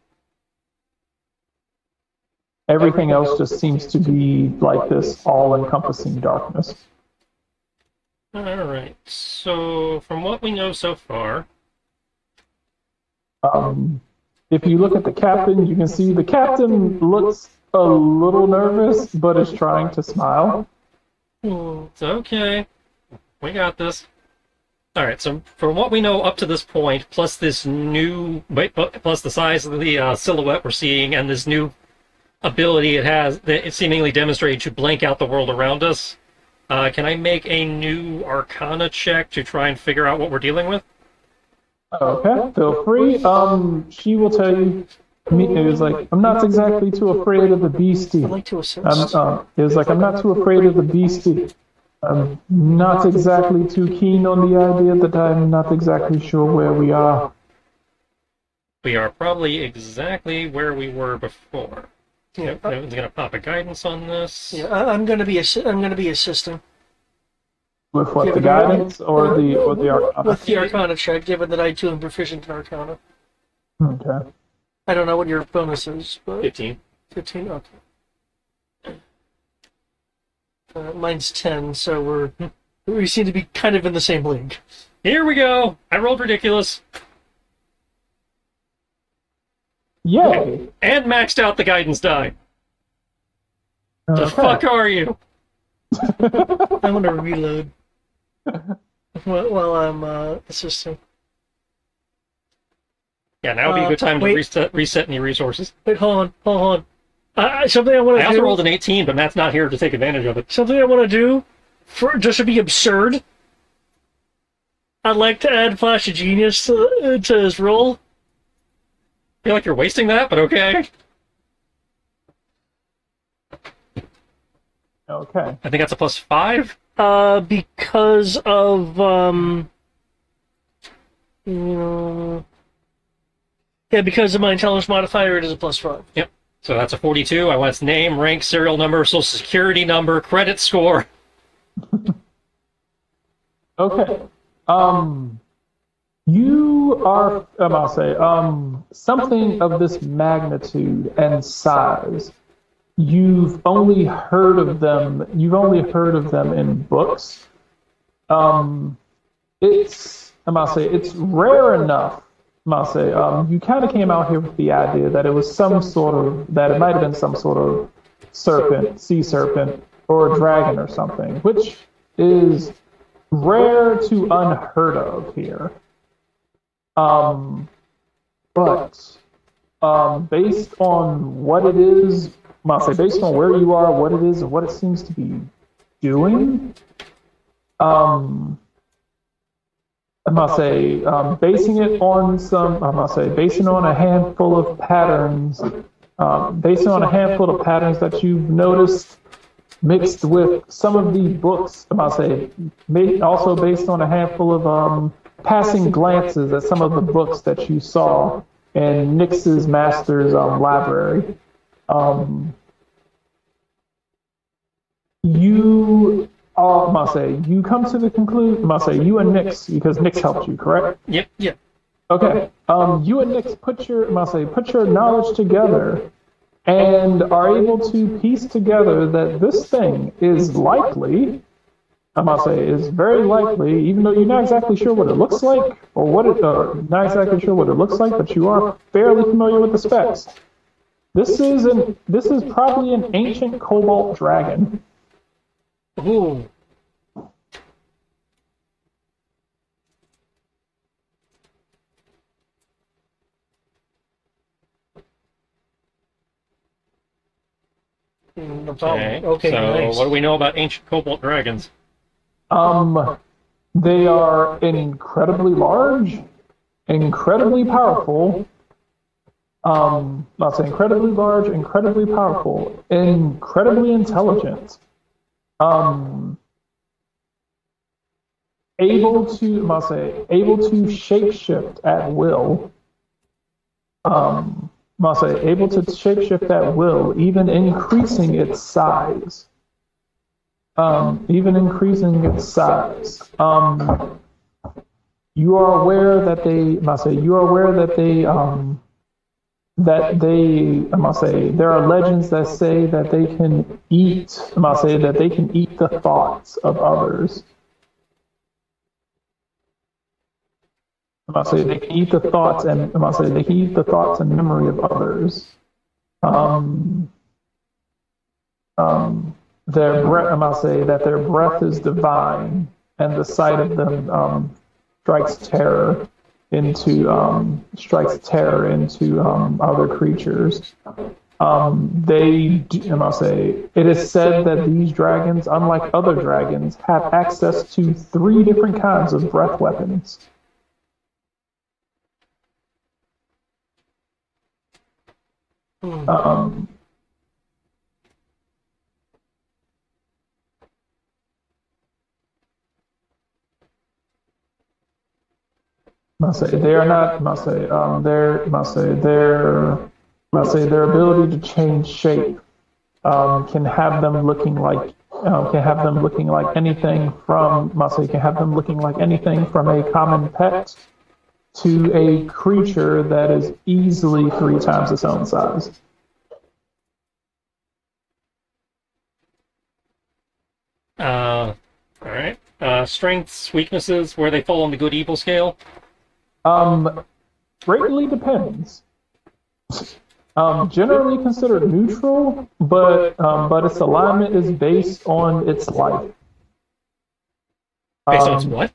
Everything else just seems to be like this all-encompassing darkness. All right. So, from what we know so far, If you look at the captain, you can see the captain looks a little nervous, but is trying to smile. it's okay. We got this. All right. So, from what we know up to this point, plus this new, plus the size of the silhouette we're seeing, and this new ability it has that it seemingly demonstrated to blank out the world around us. Can I make a new Arcana check to try and figure out what we're dealing with? Okay, feel free. She will tell you. It was like, I'm not exactly too afraid of the beastie. I'd like to assist. It was like, I'm not too afraid of the beastie. I'm not exactly too keen on the idea that I'm not exactly sure where we are. We are probably exactly where we were before. Yeah, Everyone's gonna pop a guidance on this. yeah. I'm gonna be assisting. With what, the guidance or the Arcana? With the Arcana check, given that I too am proficient in Arcana. Okay. I don't know what your bonus is, but 15. 15. Okay. Mine's 10, so we seem to be kind of in the same league. Here we go. I rolled ridiculous Yay! and maxed out the guidance die. The Okay. fuck are you? I'm gonna reload while I'm assisting. Yeah, now would be a good time to wait. reset any resources. Wait, hold on. Something I want to I do. also rolled an 18, but Matt's not here to take advantage of it. Something I want to do, for just to be absurd. I'd like to add Flash of Genius to his roll. I feel like you're wasting that, but okay. Okay. I think that's a +5. Because of because of my intelligence modifier, it is a +5. Yep. So that's a 42. I want its name, rank, serial number, social security number, credit score. Okay. You are, I'll say, something of this magnitude and size. You've only heard of them. You've only heard of them in books. It's rare enough. You kind of came out here with the idea that it was that it might have been some sort of serpent, sea serpent, or a dragon or something, which is rare to unheard of here. But based on what it is, based on where you are, what it is, and what it seems to be doing, basing it on basing on a handful of patterns, that you've noticed, mixed with some of the books, also based on a handful of passing glances at some of the books that you saw in Nix's master's library. You you come to the conclusion, you and Nix, because Nix helped you, correct? Yep. Yeah. Okay. You and Nix put your knowledge together and are able to piece together that this thing is likely, is very likely, even though you're not exactly sure what it looks like, not exactly sure what it looks like, but you are fairly familiar with the specs. This is probably an ancient cobalt dragon. Ooh. No problem. Okay. Okay, So, nice. what do we know about ancient cobalt dragons? They are incredibly large, incredibly powerful. I'll say incredibly large, incredibly powerful, incredibly intelligent. Um, able to shapeshift at will. I'll say able to shapeshift at will, even increasing its size. Even increasing its size. You are aware that they, I'll say, you are aware I must say, there are legends that say that they can eat, I must say, that they can eat the thoughts of others. I must say, they can eat the thoughts and, I must say, they can eat the thoughts and memory of others. Um, their breath, I must say, that their breath is divine, and the sight of them strikes terror into other creatures. I must say, it is said that these dragons, unlike other dragons, have access to 3 different kinds of breath weapons. Um, must say they are not. Must say their. Must say their. Must say their ability to change shape can have them looking like anything from. Must say can have them looking like anything from a common pet to a creature that is easily 3 times its own size. All right. Strengths, weaknesses, where they fall on the good evil scale. Greatly depends. Generally considered neutral, but its alignment is based on its life. Based on its what?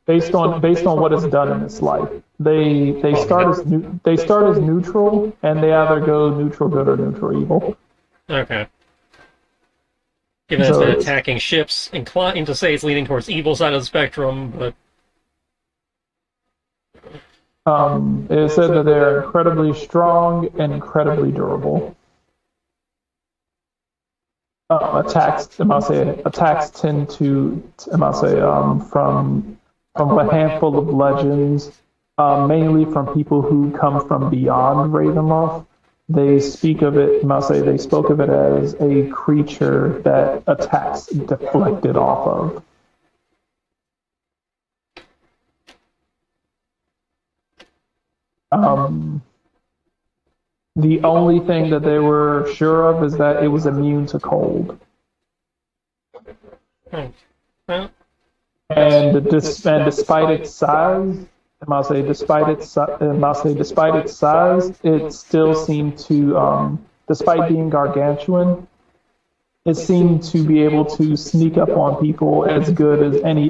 Based on what is done in its life. They start as neutral, and they either go neutral good or neutral evil. Okay. Given it's been attacking ships, inclined to say it's leaning towards evil side of the spectrum, but it is said that they're incredibly strong and incredibly durable. Attacks tend to, from a handful of legends, mainly from people who come from beyond Ravenloft. They speak of it, they spoke of it as a creature that attacks deflected off of. The only thing that they were sure of is that it was immune to cold. well, And despite its size, despite its size, it still seemed to, despite being gargantuan, it seemed to be able to sneak up on people as good as any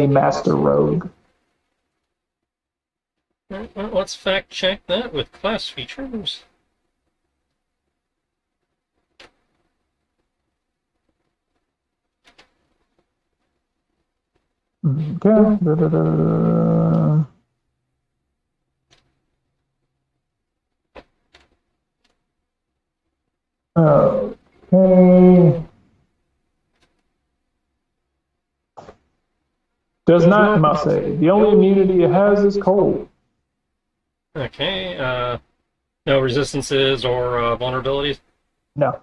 master rogue. well, let's fact check that with class features. Okay. Okay. Does not, must say. The only immunity it has is cold. Okay, no resistances or vulnerabilities? No.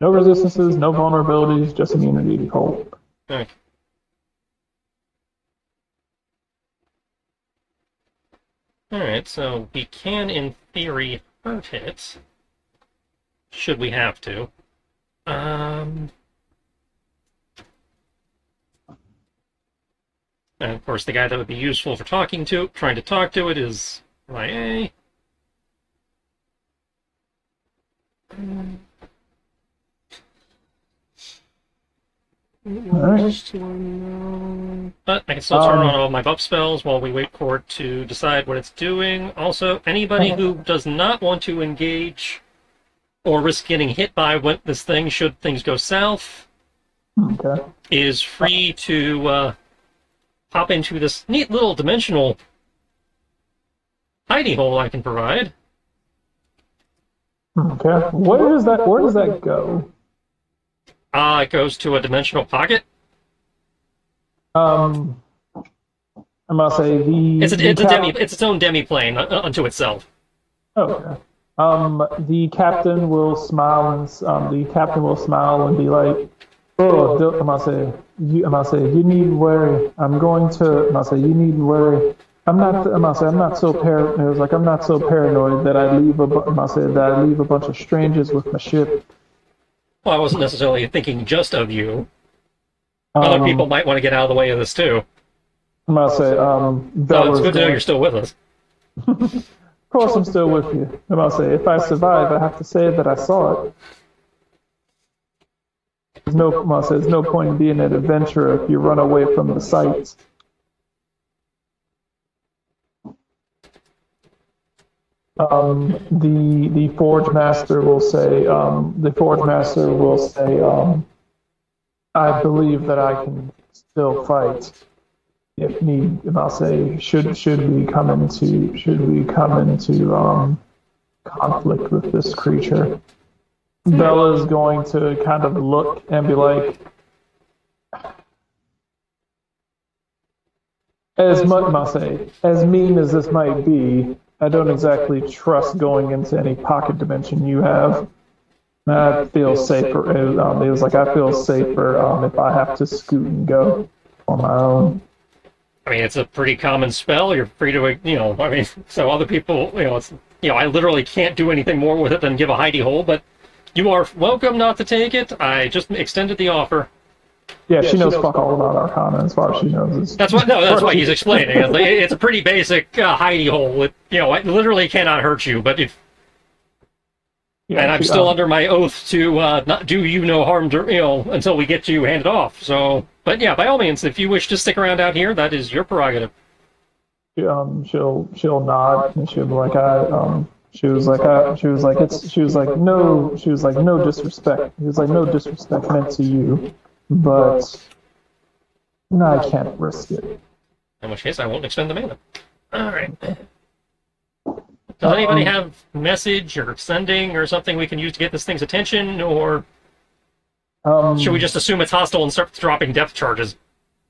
No resistances, no vulnerabilities, just immunity to cold. Okay. Alright, so we can, in theory, hurt it. Should we have to. And of course, the guy that would be useful for trying to talk to it is MIA. But I can still turn on all my buff spells while we wait for it to decide what it's doing. Also, anybody who does not want to engage or risk getting hit by when this thing should things go south, Okay. is free to hop into this neat little dimensional hidey hole I can provide. Okay. Where does that go? It goes to a dimensional pocket. I'm gonna say It's its own demi-plane unto itself. Okay. The captain will smile and be like, "Oh, I'm gonna say, you need worry. I'm going to, I'm gonna say, you need worry. I'm not so par. It was like I'm not so paranoid that I'm gonna say that I leave a bunch of strangers with my ship. Well, I wasn't necessarily thinking just of you. Other people might want to get out of the way of this too. I'm gonna say, So Bella's it's good to know going. you're still with us. Of course, I'm still with you. I'm gonna say, if I survive, I have to say that I saw it. I'm gonna say, there's no point in being an adventurer if you run away from the sights. The Forge Master will say, I believe that I can still fight if need. And I'll say, should we come into conflict with this creature, Bella's going to kind of look and be like, as mean as this might be, I don't exactly trust going into any pocket dimension you have. I feel safer. It was like I feel safer if I have to scoot and go on my own. I mean, it's a pretty common spell. You're free to, so other people, I literally can't do anything more with it than give a hidey hole, but you are welcome not to take it. I just extended the offer. Yeah, she knows fuck all about Arcana as far as she knows. That's what he's explaining. It's a pretty basic hidey hole. It literally cannot hurt you, but if. Yeah, and I'm still under my oath to not do you no harm, until we get you handed off. So, but yeah, by all means, if you wish to stick around out here, that is your prerogative. She'll nod and she'll be like, no disrespect. He was like, no disrespect meant to you, but no, I can't risk it. In which case, I won't expend the mana. All right. Does anybody have message or sending or something we can use to get this thing's attention, or should we just assume it's hostile and start dropping depth charges?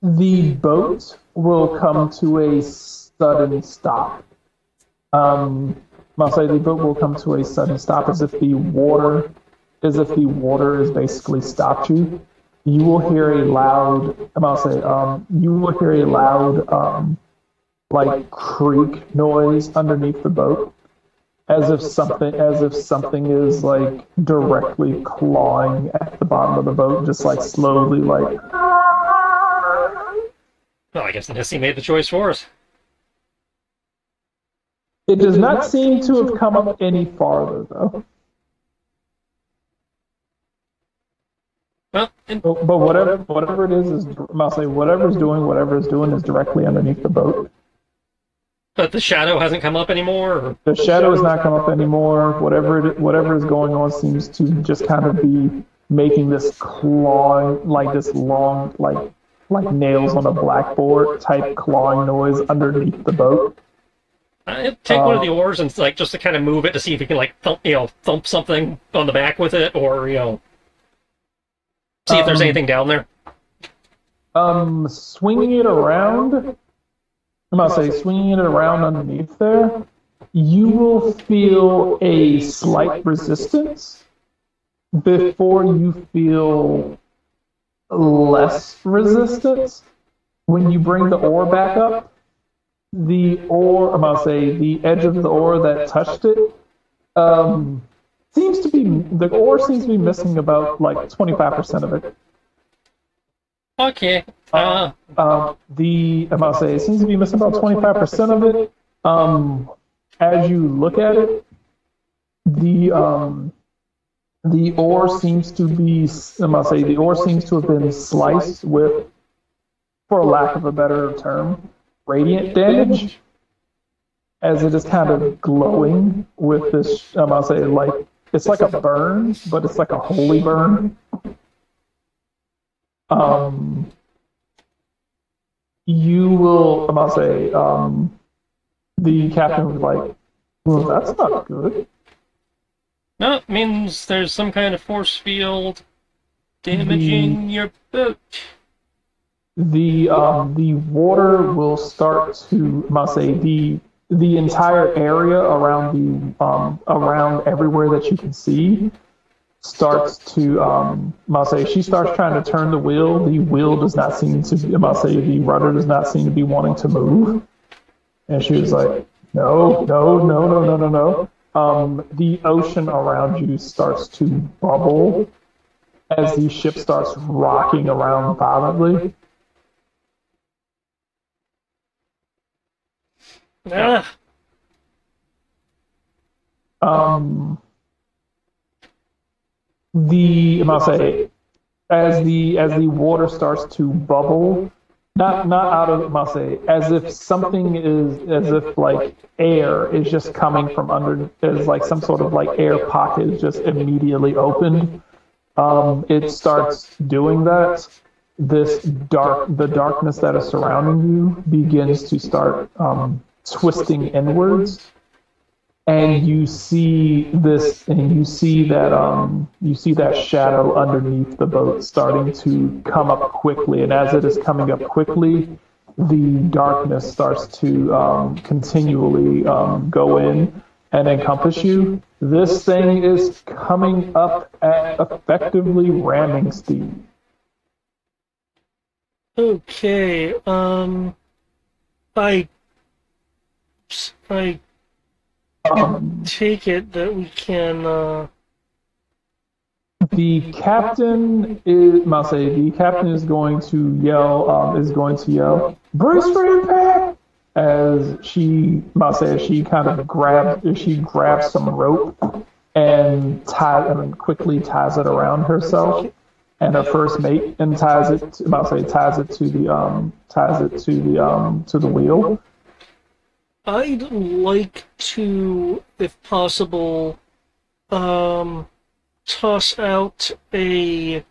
The boat will come to a sudden stop. I'll say the boat will come to a sudden stop as if the water has basically stopped you. You will hear a loud. Like creak noise underneath the boat, as if something is like directly clawing at the bottom of the boat, just like slowly, like. Well, I guess Nissi made the choice for us. It does not seem to have come up any farther, though. Well, but whatever it is I'll say whatever it's doing is directly underneath the boat. But the shadow hasn't come up anymore? Or? The shadow has not come up anymore. Whatever is going on seems to just kind of be making this clawing, like this long, like nails on a blackboard type clawing noise underneath the boat. Take one of the oars and just to kind of move it to see if you can thump something on the back with it, or see if there's anything down there. Swinging it around. Swinging it around underneath there, you will feel a slight resistance before you feel less resistance. When you bring the oar back up, the edge of the oar that touched it, the oar seems to be missing about like 25% of it. Okay. It seems to be missing about 25% of it. As you look at it, the ore seems to have been sliced with, for lack of a better term, radiant damage, as it is kind of glowing with this, it's like a burn, but it's like a holy burn. You will, I'm gonna say, the captain was like, well, that's not good. No, it means there's some kind of force field damaging your boat. The water will start to, I'm gonna say, the entire area around around everywhere that you can see starts to say she starts trying to turn the wheel does not seem to be say the rudder does not seem to be wanting to move, and she was like, no, no, no, no, no, no, no. The ocean around you starts to bubble as the ship starts rocking around violently. Ah, I'm gonna say as the water starts to bubble, not out of, I'm gonna say, as if something is, as if like air is just coming from under, as like some sort of like air pocket is just immediately opened. It starts doing that. The darkness that is surrounding you begins to start twisting inwards, and you see that shadow underneath the boat starting to come up quickly, and as it is coming up quickly, the darkness starts to continually go in and encompass you. This thing is coming up at effectively ramming speed. okay. I take it that we can. The captain is, I'll say, the captain is going to yell, brace for impact! As she, I'll say, she grabs some rope and quickly ties it around herself and her first mate, and ties it to the wheel. I'd like to, if possible, toss out one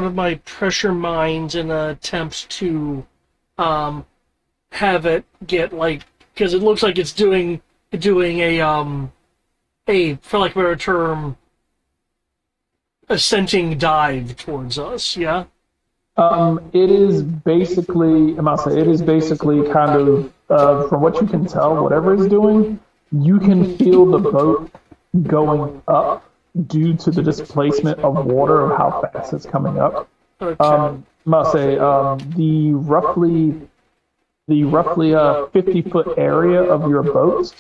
of my pressure mines in an attempt to have it get like, because it looks like it's doing a for lack of a better term, ascending dive towards us. Yeah. It is basically, it is basically kind of, from what you can tell, whatever it's doing, you can feel the boat going up due to the displacement of water of how fast it's coming up. Okay. The roughly 50-foot area of your boat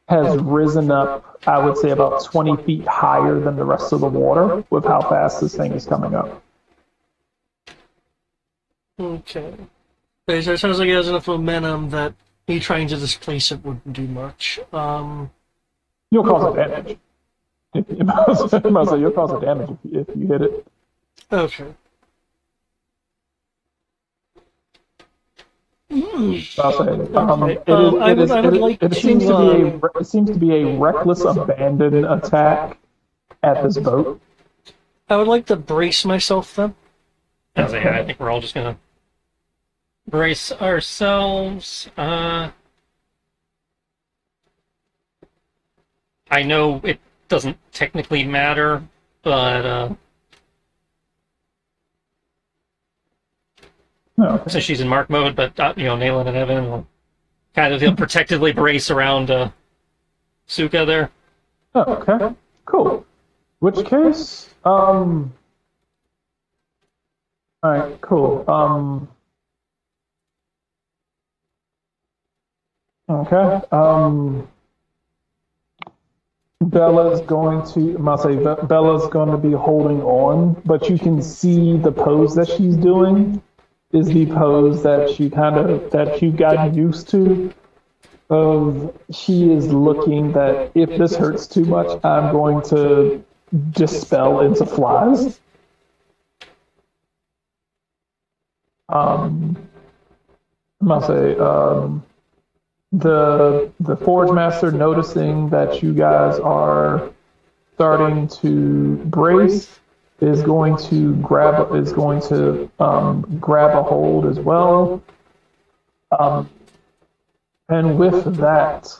has risen up, I would say, about 20 feet higher than the rest of the water with how fast this thing is coming up. Okay. Okay, so it sounds like it has enough momentum that me trying to displace it wouldn't do much. You'll cause it damage. You'll cause it damage if you hit it. Okay. I'll say, it seems to be a reckless abandon attack at this boat. I would like to brace myself then. I think we're all just gonna brace ourselves. I know it doesn't technically matter, but since she's in mark mode, but Nayland and Evan will kind of protectively brace around Suka there. Okay, cool. Which case, all right, cool. Okay. Bella's going to be holding on, but you can see the pose that she's doing is the pose that you got used to. She is looking that if this hurts too much, I'm going to dispel into flies. I'm gonna say, the Forge Master, noticing that you guys are starting to brace, is going to grab a hold as well. And with that,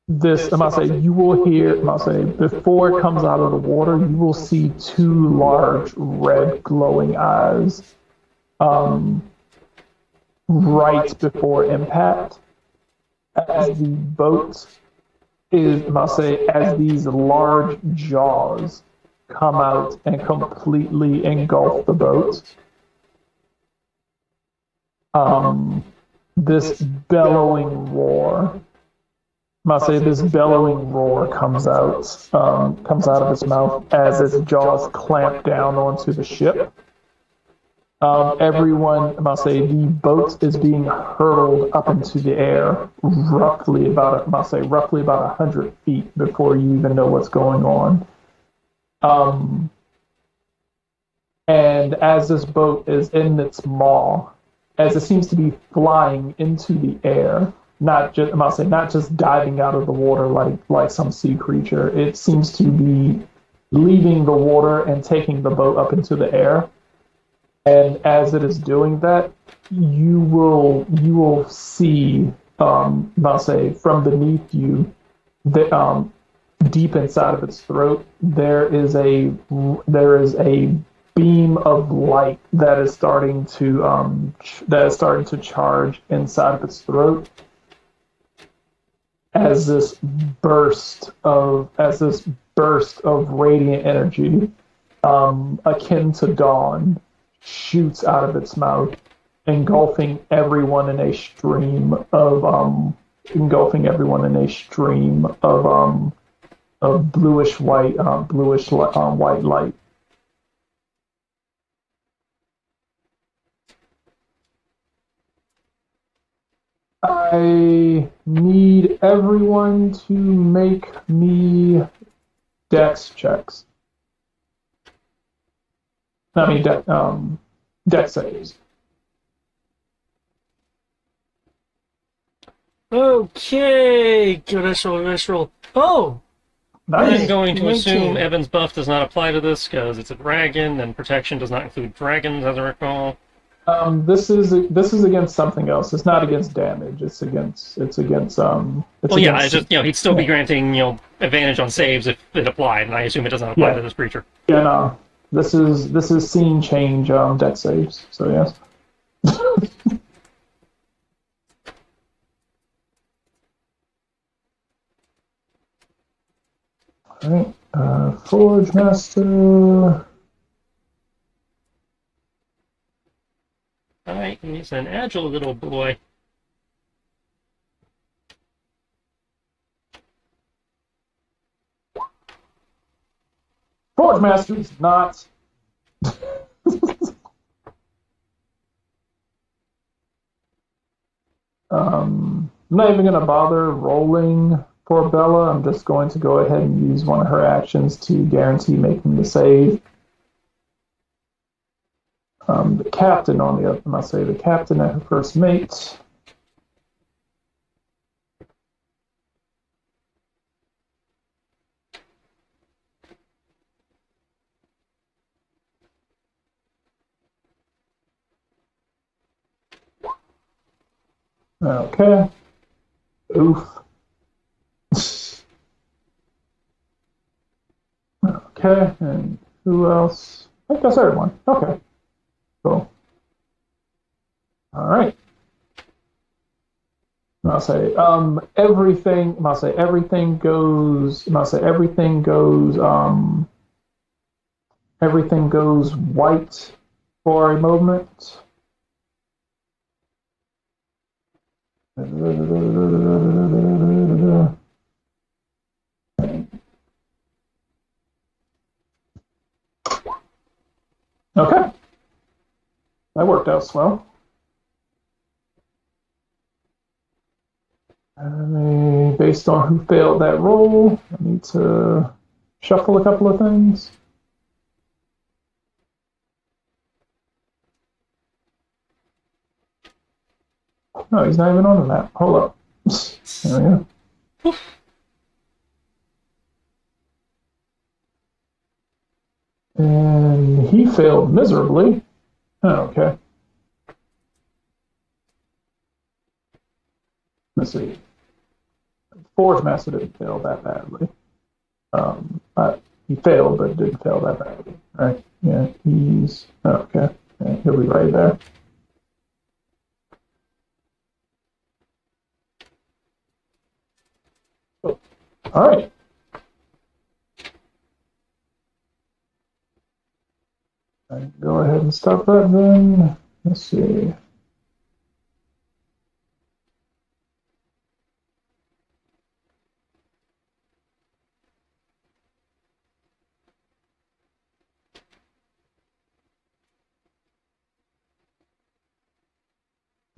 I must say, you will hear, I must say, before it comes out of the water, you will see two large red glowing eyes right before impact as the boat is, I must say, as these large jaws come out and completely engulf the boat. This bellowing roar, must say, this bellowing roar comes out of its mouth as its jaws clamp down onto the ship. Everyone, I must say, the boat is being hurled up into the air, roughly about 100 feet before you even know what's going on. And as this boat is in its maw, as it seems to be flying into the air, not just diving out of the water like some sea creature. It seems to be leaving the water and taking the boat up into the air. And as it is doing that, you will see, from beneath you, deep inside of its throat, there is a beam of light that is starting to charge inside of its throat as this burst of radiant energy, akin to dawn, shoots out of its mouth, engulfing everyone in a stream of bluish white light. I need everyone to make me dex checks. I mean, dex saves. Okay, good dice roll. Oh, I'm Nice. going to assume 19. Evan's buff does not apply to this because it's a dragon, and protection does not include dragons, as I recall. This is against something else. It's not against damage. It's against. Well, yeah, it's just he'd still be granting advantage on saves if it applied, and I assume it does not apply to this creature. Yeah, no. This is scene change dex saves. So yes. All right. Forge Master. Alright, he's an agile little boy. Forge Master is not. I'm not even going to bother rolling for Bella. I'm just going to go ahead and use one of her actions to guarantee making the save. The captain, on the other, I must say, the captain at her first mate. Okay. Oof. Okay, and who else? I think that's everyone. Okay. Cool. All right. I'll say everything. I'll say everything goes. I'll say everything goes. Everything goes white for a moment. Okay, that worked out swell. Based on who failed that roll, I need to shuffle a couple of things. no, he's not even on the map. Hold up. There we go. And he failed miserably. Oh, okay. Let's see. Forge Master didn't fail that badly. He failed, but didn't fail that badly. Right? Yeah, he's okay. Yeah, he'll be right there. All right. Go ahead and stop that then. Let's see.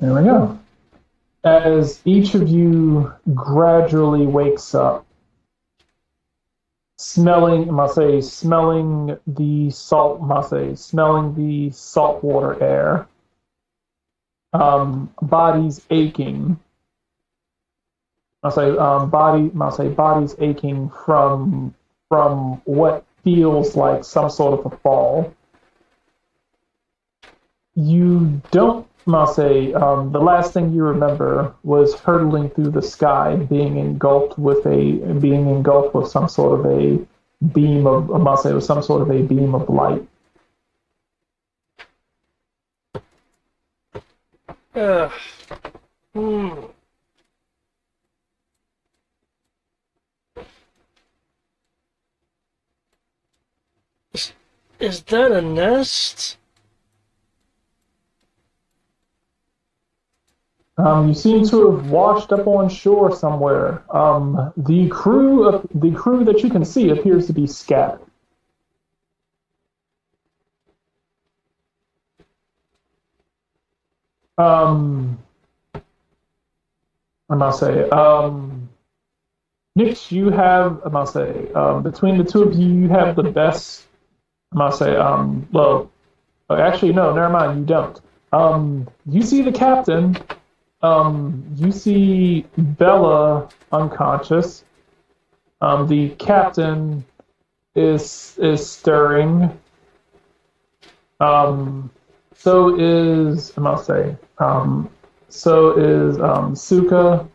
There we go. As each of you gradually wakes up, smelling the saltwater air, bodies aching. Bodies aching from what feels like some sort of a fall. You don't, the last thing you remember was hurtling through the sky, being engulfed with some sort of a beam of, some sort of a beam of light. Is that a nest? You seem to have washed up on shore somewhere. The crew that you can see appears to be scattered. Nix, you have, between the two of you, you have the best. Actually, no, never mind, you don't. You see the captain. You see Bella unconscious. The captain is stirring. So is Suka.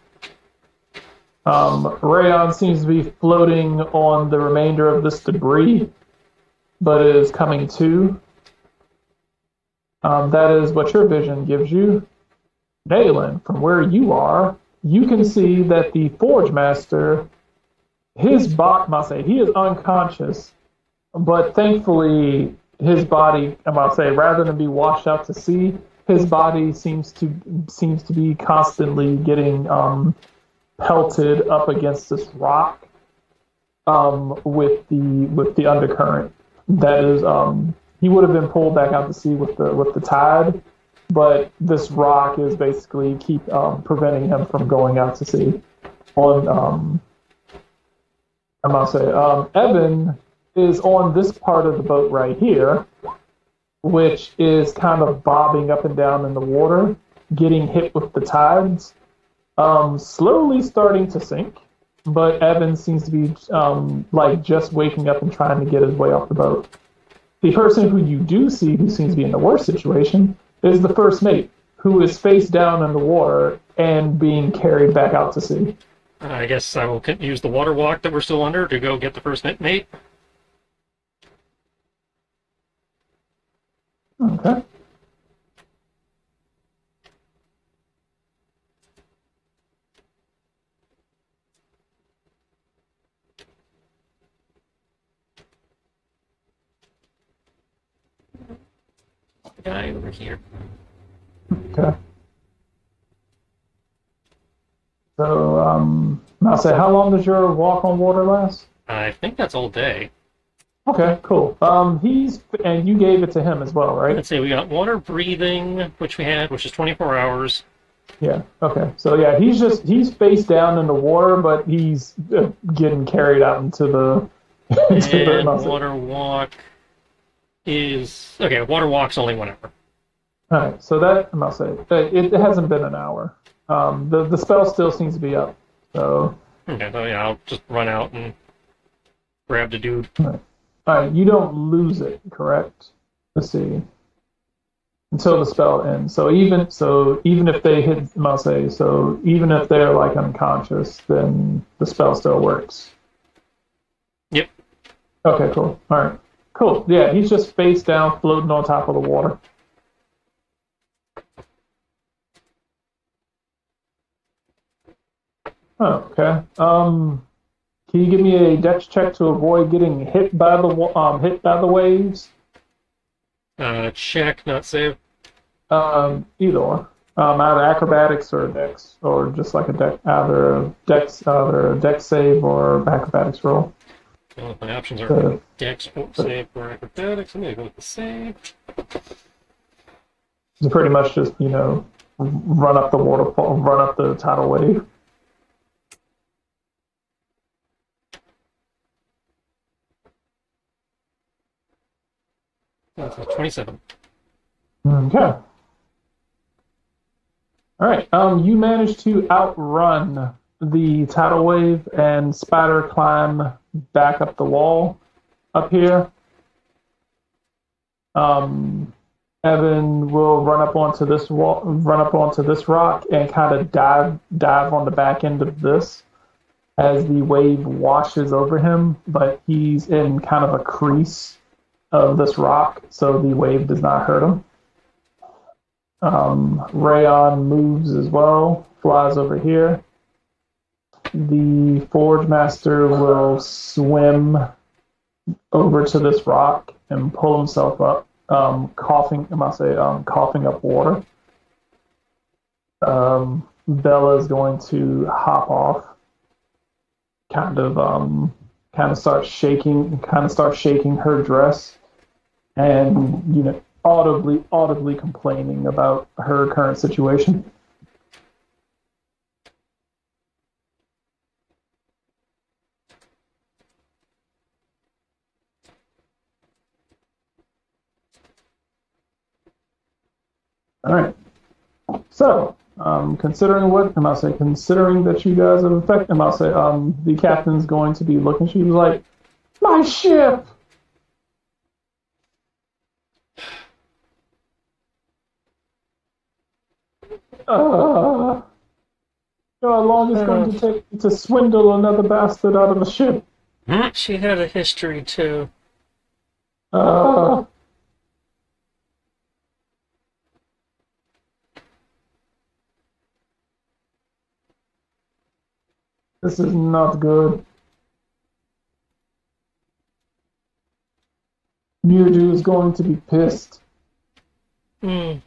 Rayon seems to be floating on the remainder of this debris, but is coming to. That is what your vision gives you. Dalen, from where you are, you can see that the Forge Master, his body, he is unconscious, but thankfully his body, rather than be washed out to sea, his body seems to be constantly getting pelted up against this rock with the undercurrent. That is, he would have been pulled back out to sea with the tide. But this rock is basically preventing him from going out to sea. Evan is on this part of the boat right here, which is kind of bobbing up and down in the water, getting hit with the tides, slowly starting to sink. But Evan seems to be just waking up and trying to get his way off the boat. The person who you do see, who seems to be in the worst situation, is the first mate, who is face down in the water and being carried back out to sea. I guess I will use the water walk that we're still under to go get the first mate. Okay. Guy over here. Okay. So, how long does your walk on water last? I think that's all day. Okay, cool. And you gave it to him as well, right? Let's see, we got water breathing, which is 24 hours. Yeah. Okay. So yeah, he's face down in the water, but he's getting carried out into the. And water walk is okay. Water walk's only 1 hour. All right, so that I must say it hasn't been an hour. The spell still seems to be up. So Okay, so yeah, I'll just run out and grab the dude. all right, you don't lose it, correct? Let's see. Until the spell ends. So even if they hit, I must say, so even if they're like unconscious, then the spell still works. Yep. Okay, cool. All right, cool. Yeah, he's just face down, floating on top of the water. Okay. Can you give me a dex check to avoid getting hit by the waves? Check, not save. Either or. Either acrobatics or dex, or just like a deck, either a dex save or acrobatics roll. Well, my options are Uh, dex, save, or acrobatics. I'm gonna go with the save. to pretty much just run up the waterfall, run up the tidal wave. That's a 27. Okay. All right. You managed to outrun the tidal wave and spider climb back up the wall up here. Um, Evan will run up onto this wall, run up onto this rock, and kind of dive on the back end of this as the wave washes over him. But he's in kind of a crease of this rock, so the wave does not hurt him. Rayon moves as well, flies over here. The Forge Master will swim over to this rock and pull himself up, coughing. I must say, coughing up water. Bella is going to hop off, kind of start shaking her dress, and audibly complaining about her current situation. All right. So, considering that you guys have affected, the captain's going to be looking. She was like, "My ship." Uh, how long it's going to take to swindle another bastard out of a ship? She had a history too. Uh, this is not good. Mewtwo is going to be pissed. Hmm.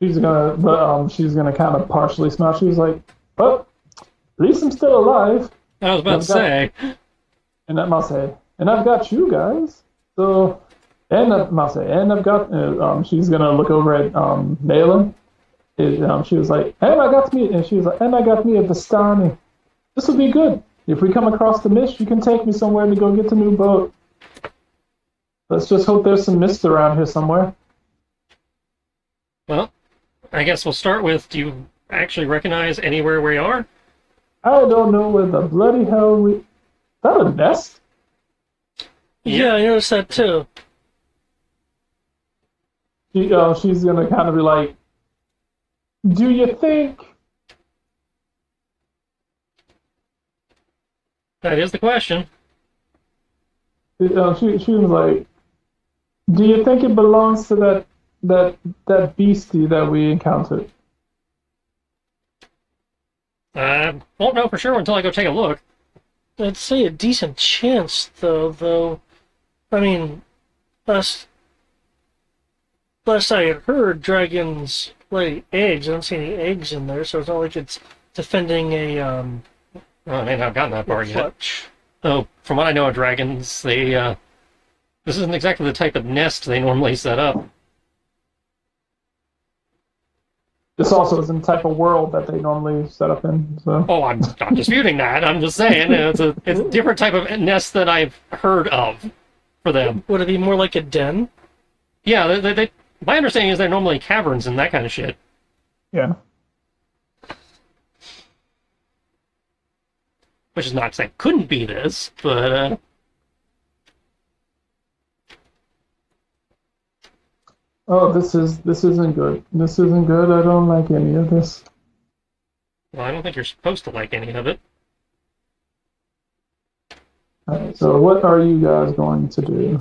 She's gonna kind of partially smile. She was like, "Well, at least I'm still alive." I was about to say. And that must say, and I've got you guys. So, and that must say, and I've got. She's gonna look over at Malin. She was like, and I got me, and she was like, and I got me a Vistani. This will be good. If we come across the mist, you can take me somewhere to go get the new boat. Let's just hope there's some mist around here somewhere. Well, I guess we'll start with, do you actually recognize anywhere we are? I don't know where the bloody hell we. Is that a nest? Yeah, I noticed that too. She's gonna kind of be like, "Do you think?" That is the question. She was like, "Do you think it belongs to that beastie that we encountered?" I won't know for sure until I go take a look. I'd say a decent chance, though. I mean, last I had heard, dragons lay eggs. I don't see any eggs in there, so it's not like it's defending a Oh, I may not have gotten that far yet. clutch. Oh, from what I know of dragons, this isn't exactly the type of nest they normally set up. This also isn't the type of world that they normally set up in. So. Oh, I'm not disputing that. I'm just saying it's a different type of nest than I've heard of for them. Would it be more like a den? Yeah, my understanding is they're normally caverns and that kind of shit. Yeah. Which is not to say it couldn't be this, but Oh, this isn't good. This isn't good. I don't like any of this. well, I don't think you're supposed to like any of it. Alright, so what are you guys going to do?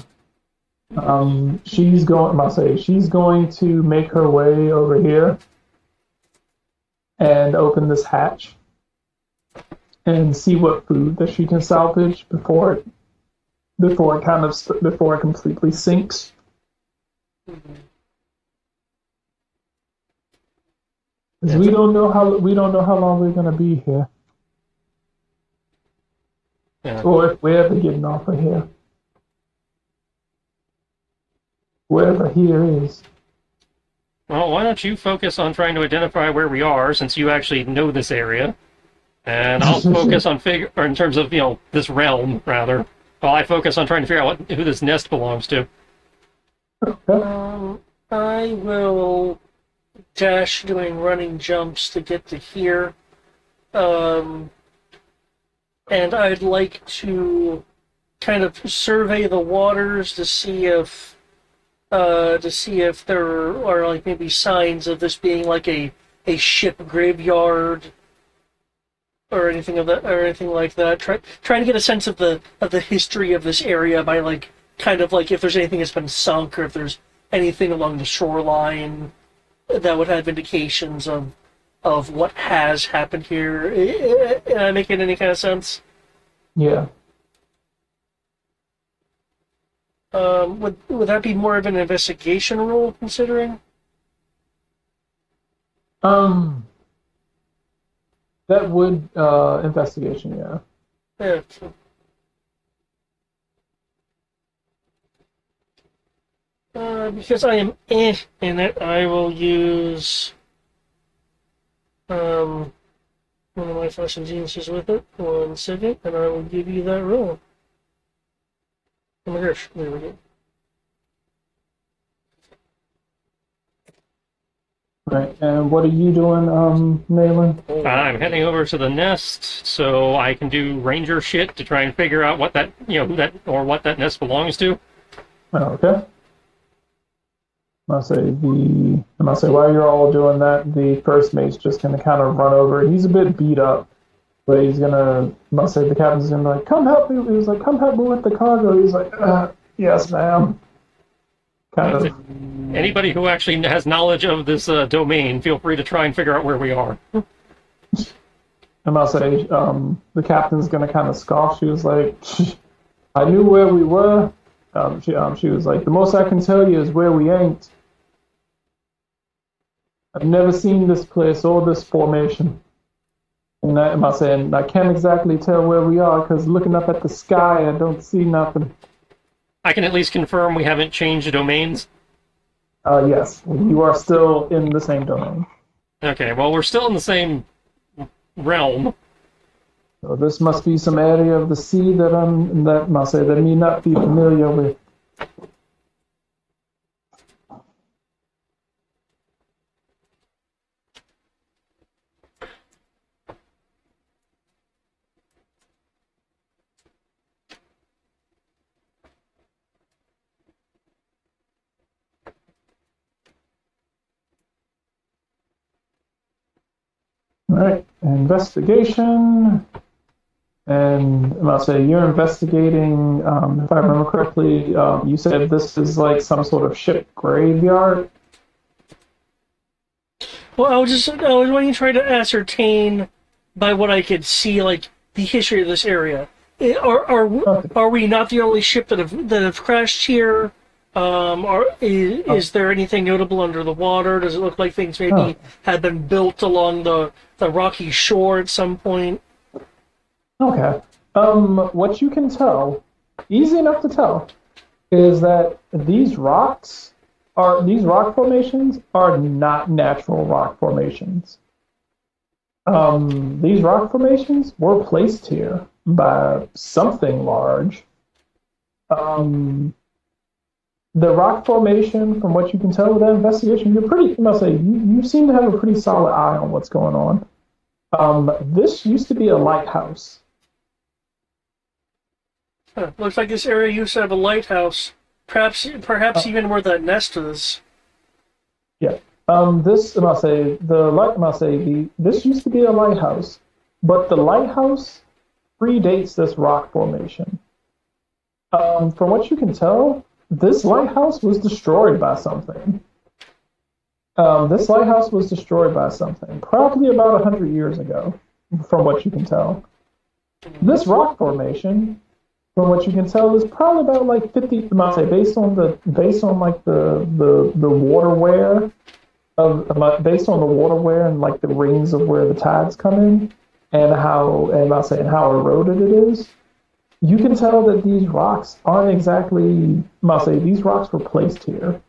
She's going to make her way over here and open this hatch and see what food that she can salvage before it completely sinks. Because we don't know how long we're gonna be here, Yeah. or if we're ever getting off of here. Wherever here is. Well, why don't you focus on trying to identify where we are, since you actually know this area, and I'll focus on or in terms of this realm rather. While I focus on trying to figure out who this nest belongs to. I will dash doing running jumps to get to here. And I'd like to kind of survey the waters to see if there are like maybe signs of this being like a ship graveyard or anything like that. Trying to get a sense of the history of this area by like kind of like if there's anything that's been sunk or if there's anything along the shoreline that would have indications of what has happened here. Am I making any kind of sense? Yeah. Would that be more of an investigation role, considering? That would investigation, yeah. Yeah. Because I am in it, I will use one of my fashion geniuses with it. 1 second, and I will give you that roll. Oh my gosh, there we go. Right, and what are you doing, Malin? I'm heading over to the nest so I can do ranger shit to try and figure out what that who that or what that nest belongs to. Oh, okay. I'll say while you're all doing that, the first mate's just gonna kind of run over. He's a bit beat up, but he's gonna. I'll say the captain's gonna be like, "Come help me." He was like, "Come help me with the cargo." He's like, "Yes, ma'am." Kind of. Anybody who actually has knowledge of this domain, feel free to try and figure out where we are. And I'll say, the captain's gonna kind of scoff. She was like, "I knew where we were." She was like, "The most I can tell you is where we ain't. I've never seen this place or this formation." And I'm saying I can't exactly tell where we are because looking up at the sky, I don't see nothing. I can at least confirm we haven't changed domains. Yes, you are still in the same domain. Okay, well, we're still in the same realm. So this must be some area of the sea that that me not be familiar with. All right, investigation. And I'll say you're investigating, if I remember correctly, you said this is like some sort of ship graveyard? Well, I was wanting to try to ascertain by what I could see, like the history of this area. Are we not the only ship that have crashed here? Is there anything notable under the water? Does it look like things maybe have been built along the rocky shore at some point? Okay. What you can tell, easy enough to tell, is that these rocks are these rock formations are not natural rock formations. These rock formations were placed here by something large. Um, the rock formation, from what you can tell with that investigation, you're pretty, I must say, you seem to have a pretty solid eye on what's going on. This used to be a lighthouse. Looks like this area used to have a lighthouse. Perhaps even where that nest is. Yeah. This, I must say, this used to be a lighthouse, but the lighthouse predates this rock formation. From what you can tell, this lighthouse was destroyed by something. This lighthouse was destroyed by something, probably about 100 years ago, from what you can tell. This rock formation, from what you can tell, is probably about like 50. I must say, based on like the water wear based on the water wear and like the rings of where the tides come in, and how eroded it is. You can tell that these rocks aren't exactly, these rocks were placed here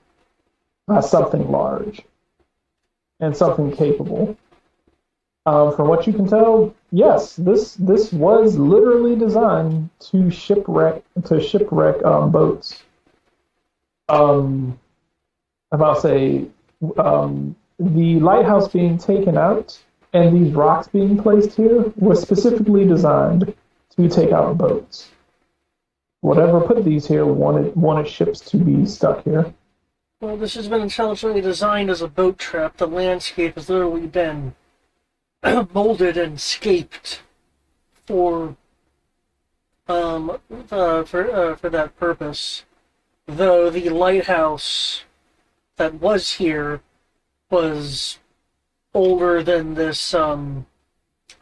by something large and something capable. From what you can tell, yes, this was literally designed to shipwreck boats. About say the lighthouse being taken out and these rocks being placed here was specifically designed to take out boats. Whatever put these here wanted ships to be stuck here. Well, this has been intelligently designed as a boat trap. The landscape has literally been molded and scaped for that purpose. Though the lighthouse that was here was older than this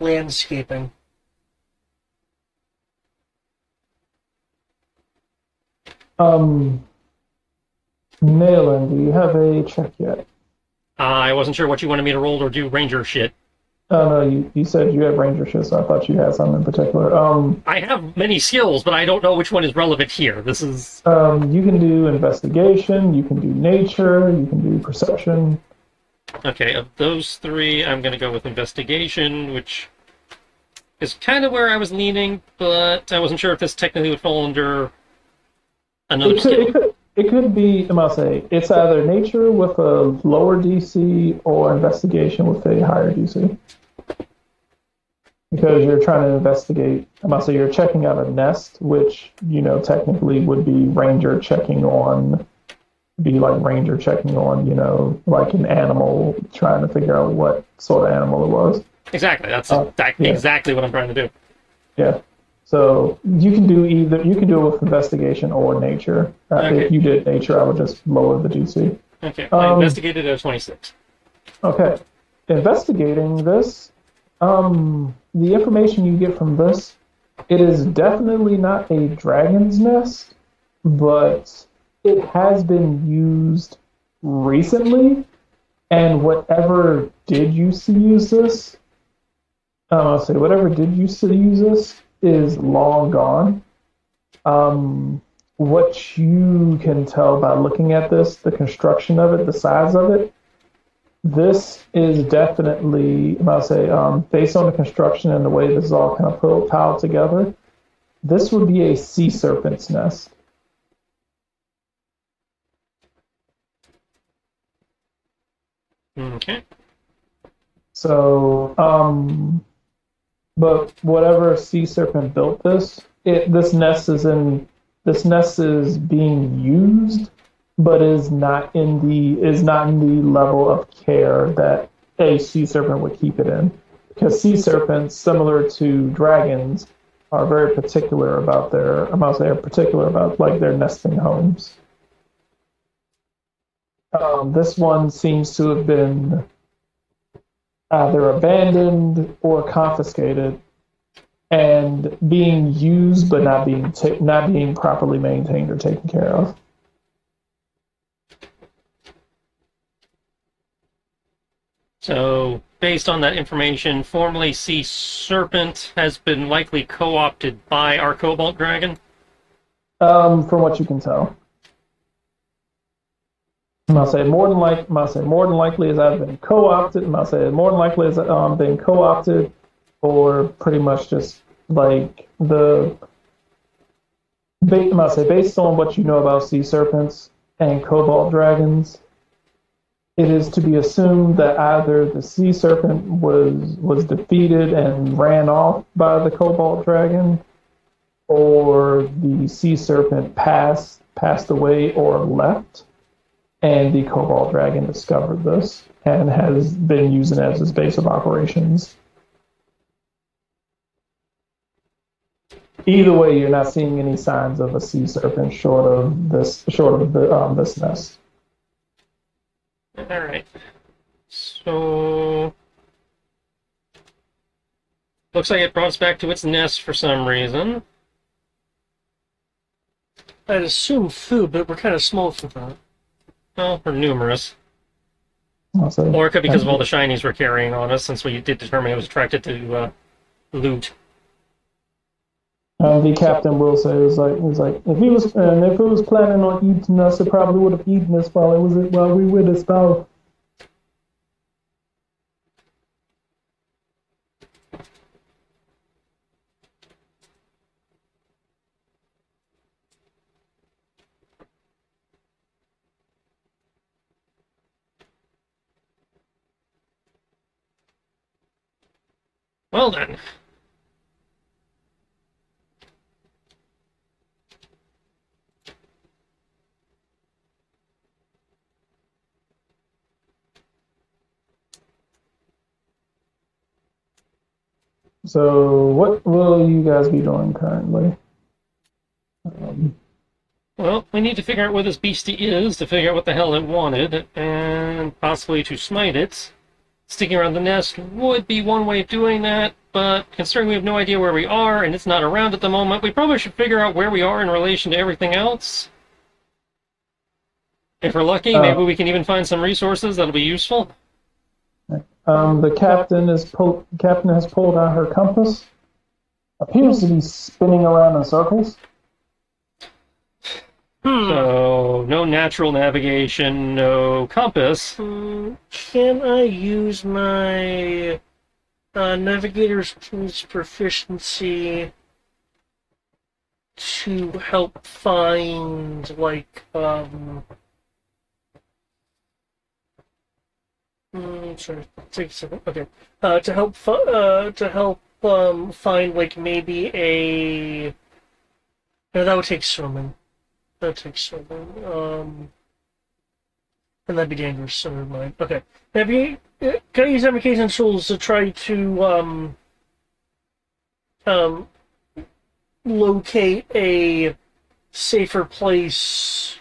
landscaping. Nayland, do you have a check yet? I wasn't sure what you wanted me to roll or do ranger shit. No, you said you had ranger shit, so I thought you had something in particular. I have many skills, but I don't know which one is relevant here. This is... You can do investigation, you can do nature, you can do perception. Okay, of those three, I'm going to go with investigation, which is kind of where I was leaning, but I wasn't sure if this technically would fall under another skill. It could be, I must say, it's either nature with a lower DC or investigation with a higher DC. Because you're trying to investigate, I must say, you're checking out a nest, which, technically would be ranger checking on, like an animal, trying to figure out what sort of animal it was. Exactly, that's exactly what I'm trying to do. Yeah. So you can do it with investigation or nature. Okay. If you did nature, I would just lower the DC. Okay, I investigated at 26. Okay. Investigating this, the information you get from this, it is definitely not a dragon's nest, but it has been used recently, and whatever did used to use this, is long gone. What you can tell by looking at this, the construction of it, the size of it, this is definitely, based on the construction and the way this is all kind of piled together, this would be a sea serpent's nest. Okay. So, but whatever sea serpent built this nest is being used, but is not in the level of care that a sea serpent would keep it in. Because sea serpents, similar to dragons, are very particular about their nesting homes. This one seems to have been either abandoned or confiscated, and being used but not being properly maintained or taken care of. So, based on that information, formerly Sea Serpent has been likely co-opted by our Cobalt Dragon? From what you can tell. I'll say more than likely as I've been co-opted. I'll say more than likely as been co-opted, or pretty much just like I'll say based on what you know about sea serpents and cobalt dragons, it is to be assumed that either the sea serpent was defeated and ran off by the cobalt dragon, or the sea serpent passed away or left, and the cobalt dragon discovered this and has been using it as its base of operations. Either way, you're not seeing any signs of a sea serpent short of this nest. All right. So looks like it brought us back to its nest for some reason. I'd assume food, but we're kind of small for that. Well, we're numerous. Also, Or it could be because of all the shinies we're carrying on us, since we did determine it was attracted to loot. the captain will say is like if it was planning on eating us, it probably would have eaten us while we were the spell. Well then. So, what will you guys be doing currently? Well, we need to figure out where this beastie is to figure out what the hell it wanted, and possibly to smite it. Sticking around the nest would be one way of doing that, but considering we have no idea where we are and it's not around at the moment, we probably should figure out where we are in relation to everything else. If we're lucky, maybe we can even find some resources that'll be useful. The captain has pulled out her compass. Appears to be spinning around in circles. So, no natural navigation, no compass. Can I use my navigator's tools proficiency to help find, like, sorry, take a second. Okay, to help find like maybe a. No, that would take swimming. That would take swimming. And that'd be dangerous. So never mind. Okay, can I use navigation tools to try to locate a safer place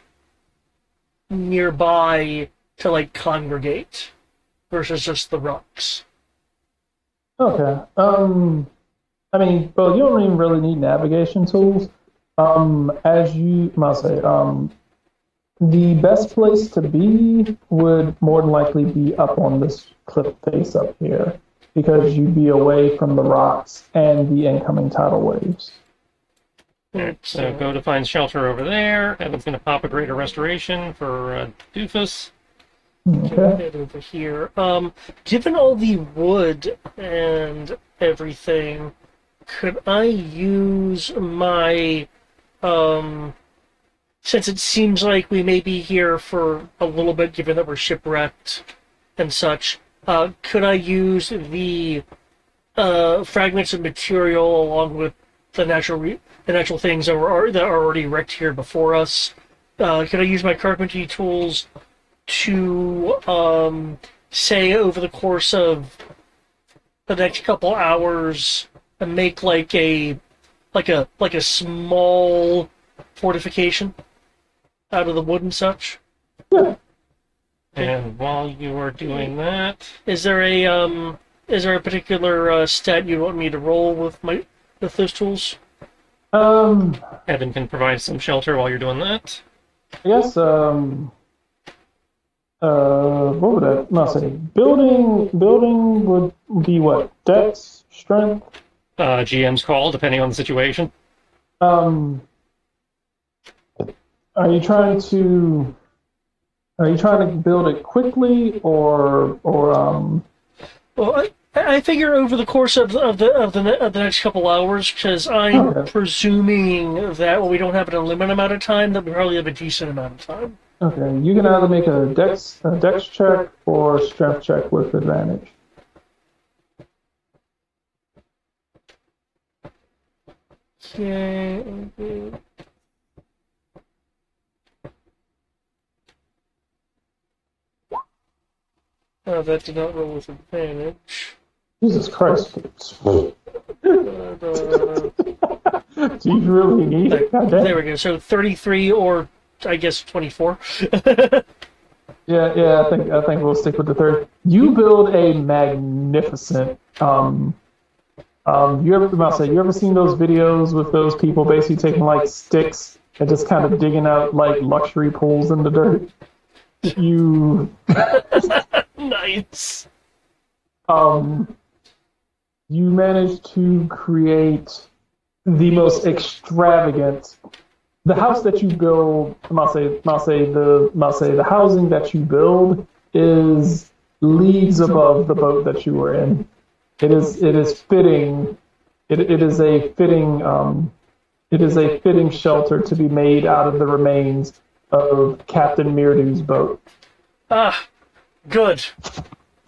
nearby to like congregate versus just the rocks? Okay. I mean, well, you don't even really need navigation tools. As you must say, the best place to be would more than likely be up on this cliff face up here, because you'd be away from the rocks and the incoming tidal waves. Alright, so go to find shelter over there. Evan's going to pop a greater restoration for Doofus. Okay. Head over here. Given all the wood and everything, could I use my since it seems like we may be here for a little bit, given that we're shipwrecked and such, could I use the fragments of material along with the natural things that are already wrecked here before us? Could I use my carpentry tools to say over the course of the next couple hours and make like a small fortification out of the wood and such? Yeah. And while you are doing that, Is there a particular stat you want me to roll with those tools? Evan can provide some shelter while you're doing that. I guess, what would that not say? Building would be what? Dex, strength? GM's call, depending on the situation. Are you trying to Are you trying to build it quickly or? Well, I figure over the course of the next couple hours, because I'm Okay. presuming that we don't have an unlimited amount of time, that we probably have a decent amount of time. Okay, you can either make a dex check or strength check with advantage. Okay. That did not roll with advantage. Jesus Christ. Do Uh, you really need it? God there damn. we go. So 33 or I guess 24. Yeah, I think we'll stick with the third. You build a magnificent you ever seen those videos with those people basically taking like sticks and just kind of digging out like luxury pools in the dirt? You Nice. um you managed to create the most extravagant the house that you build, the housing that you build is leagues above the boat that you were in. It is fitting. It is a fitting shelter to be made out of the remains of Captain Mirdu's boat. Ah, good.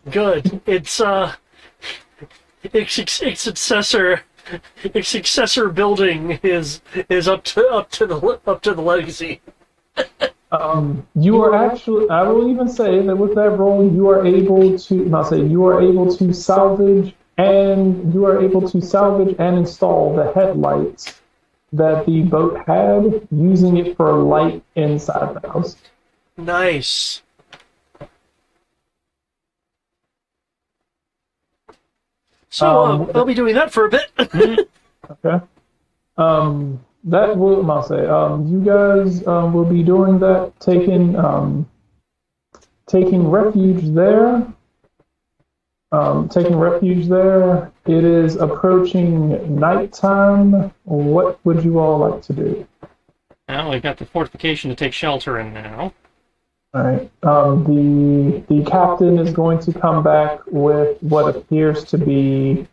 Good. Its successor building is up to the legacy. You are actually, I will even say that with that roll, you are able to salvage and install the headlights that the boat had, using it for light inside the house. Nice. So I'll be doing that for a bit. Okay. That will, you guys will be doing that, taking refuge there. Taking refuge there. It is approaching nighttime. What would you all like to do? Well, we've got the fortification to take shelter in now. All right. The captain is going to come back with what appears to be.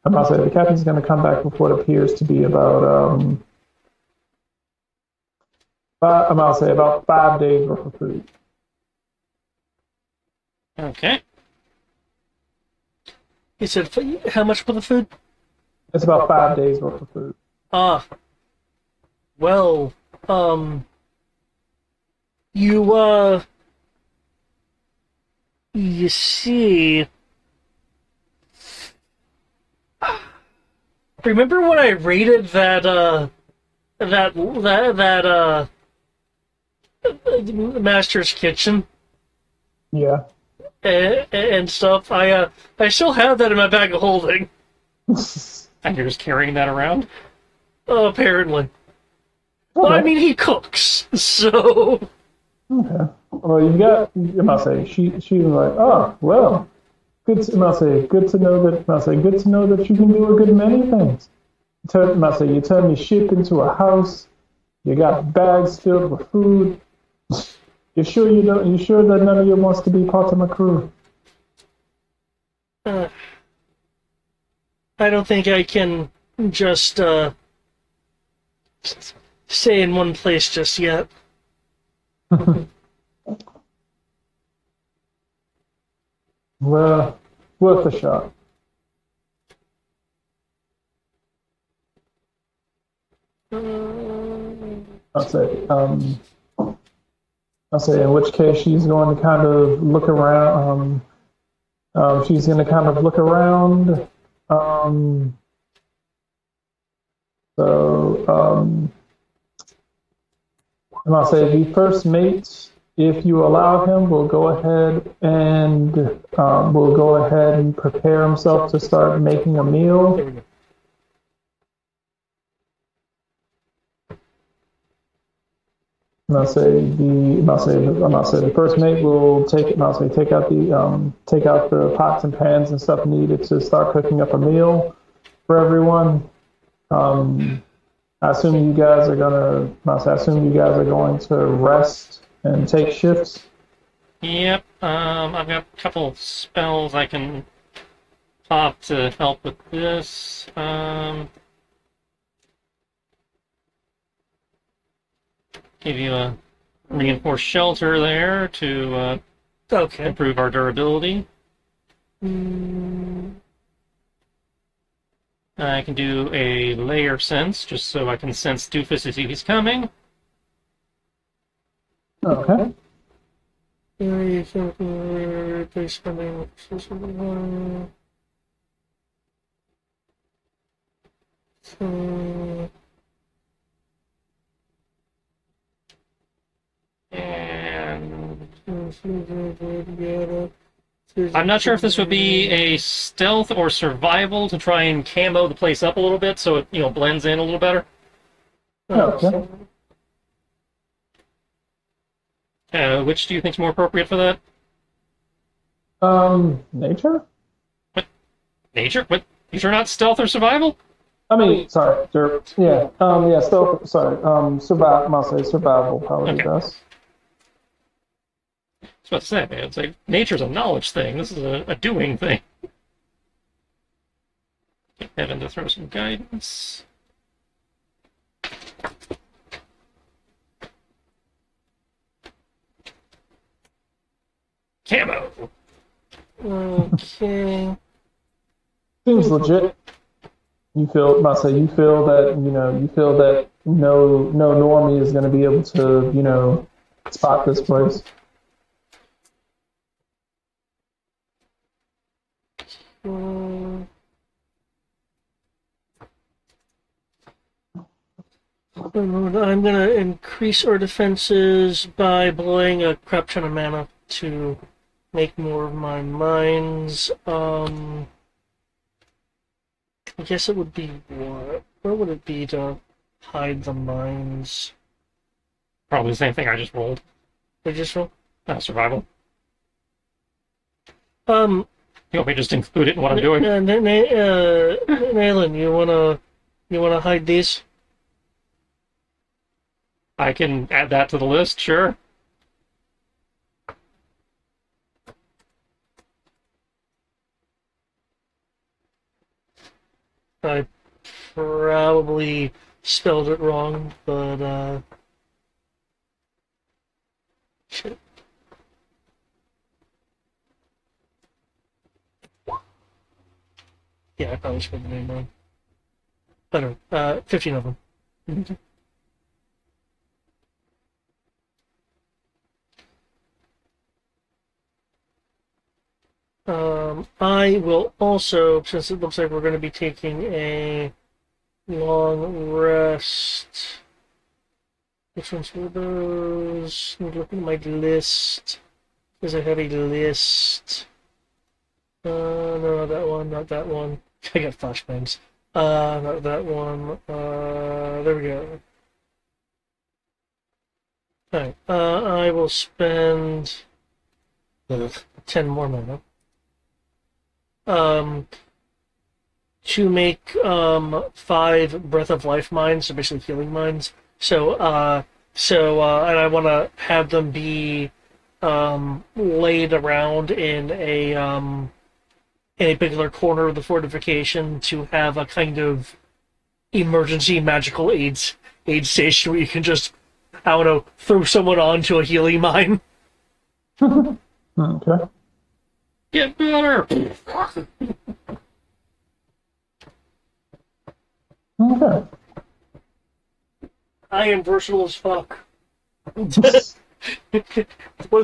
The captain's going to come back with what appears to be about 5 days worth of food. Okay. He said, "How much for the food?" It's about 5 days worth of food. Ah, well, you you see, remember when I raided that master's kitchen Yeah. and stuff? I still have that in my bag of holding. And you're just carrying that around? Apparently. Well, I mean, he cooks, so. Okay. Well, she's like, oh, good good to know that you can do a good many things. You turn your ship into a house. You got bags filled with food. You sure that none of you wants to be part of my crew? I don't think I can just stay in one place just yet. Well, worth a shot. I'll say. I'll say. In which case, she's going to kind of look around. She's going to kind of look around. So, and I'll say the first mate, if you allow him, will go ahead and prepare himself to start making a meal. And I'll say the first mate will take out the pots and pans and stuff needed to start cooking up a meal for everyone. I assume you guys are going to rest and take shifts. Yep. I've got a couple spells I can pop to help with this. Give you a reinforced shelter there to Okay. improve our durability. I can do a layer sense, just so I can sense Doofus as he's coming. Okay. Area something replace spending. And I'm not sure if this would be a stealth or survival to try and camo the place up a little bit so it, blends in a little better. Okay. Which do you think's more appropriate for that? Nature? Nature? What? These are not stealth or survival? I mean, sorry, yeah, yeah, still, sorry, survival, I'll say survival probably Okay. best. I was about to say, man, it's like nature's a knowledge thing. This is a doing thing. Get Evan to throw some guidance. Camo. Okay. Seems legit. You feel that no normie is going to be able to, spot this place. I'm gonna increase our defenses by blowing a crap ton of mana to make more of my mines. I guess it would be what? Where would it be to hide the mines? Probably the same thing I just rolled. I just roll. Survival. You want me to just include it in what I'm doing? Nayland, you wanna hide these? I can add that to the list, sure. I probably spelled it wrong, but shit. Yeah, I probably spelled the name wrong. Better. 15 of them. I will also, since it looks like we're going to be taking a long rest. Which ones were those? Let me look at my list. Because I have a list. No, not that one, not that one. I got flashbangs. Not that one. There we go. Alright, I will spend 10 more mana. To make 5 Breath of Life mines, so basically healing mines. So and I want to have them be laid around in a particular corner of the fortification to have a kind of emergency magical aid station where you can just, I don't know, throw someone onto a healing mine. Okay. Get better! Okay. I am versatile as fuck. What does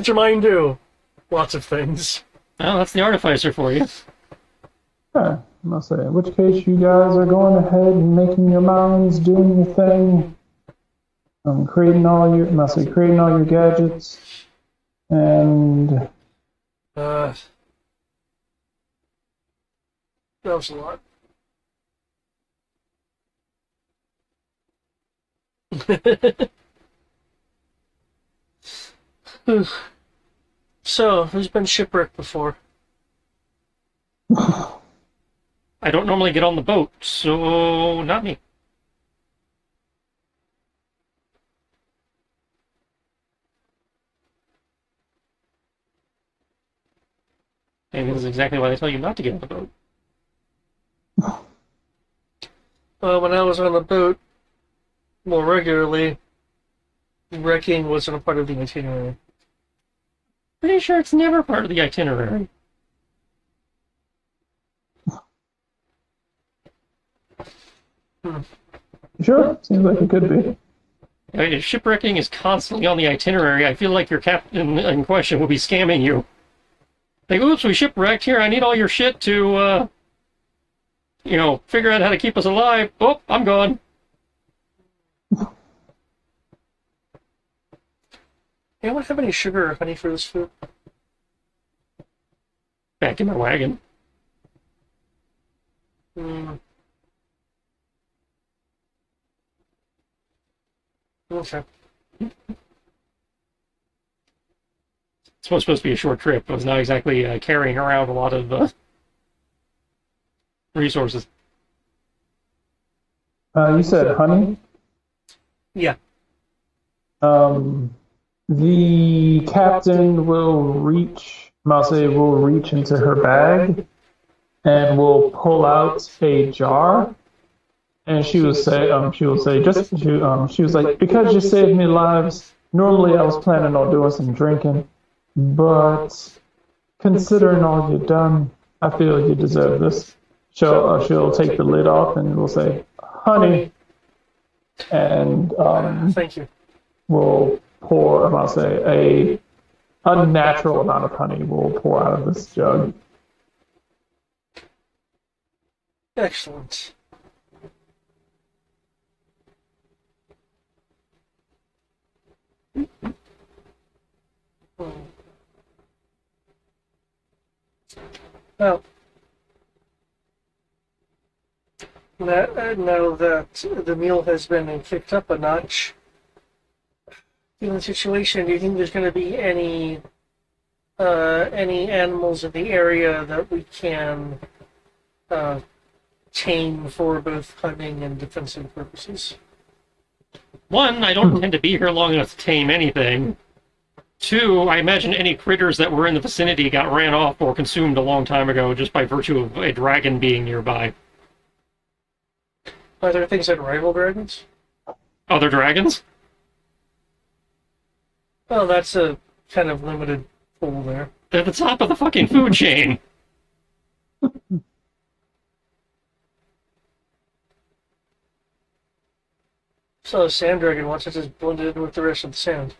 your mind do? Lots of things. Well, that's the artificer for you. Okay. I'll say, in which case you guys are going ahead and making your minds, doing your thing, creating all your gadgets, and That was a lot. So, who's been shipwrecked before? I don't normally get on the boat, so not me. Maybe this is exactly why they tell you not to get on the boat. Well, when I was on the boat more regularly, wrecking wasn't a part of the itinerary. Pretty sure it's never part of the itinerary. Sure, seems like it could be. I mean, if shipwrecking is constantly on the itinerary, I feel like your captain in question will be scamming you. Like, oops, we shipwrecked. Here, I need all your shit to, figure out how to keep us alive. Oh, I'm gone. Anyone have any sugar or honey for this food? Back in my wagon. Hmm. Okay. It's supposed to be a short trip. I was not exactly carrying around a lot of resources. You said honey. Yeah. The captain will reach, Mause will reach into her bag and will pull out a jar. And she will say, she was like, because you saved me lives. Normally, I was planning on doing some drinking, but considering all you've done, I feel you deserve this. She'll take the lid off and will say, honey, and Thank you. will pour, I'll say, a unnatural amount of honey will pour out of this jug. Excellent. Well, now that the meal has been kicked up a notch, given the situation, do you think there's going to be any animals in the area that we can tame for both hunting and defensive purposes? One, I don't intend to be here long enough to tame anything. Two, I imagine any critters that were in the vicinity got ran off or consumed a long time ago just by virtue of a dragon being nearby. Are there things that rival dragons? Other dragons? Well, that's a kind of limited pool there. They're at the top of the fucking food chain. So a sand dragon once it's just blended in with the rest of the sand.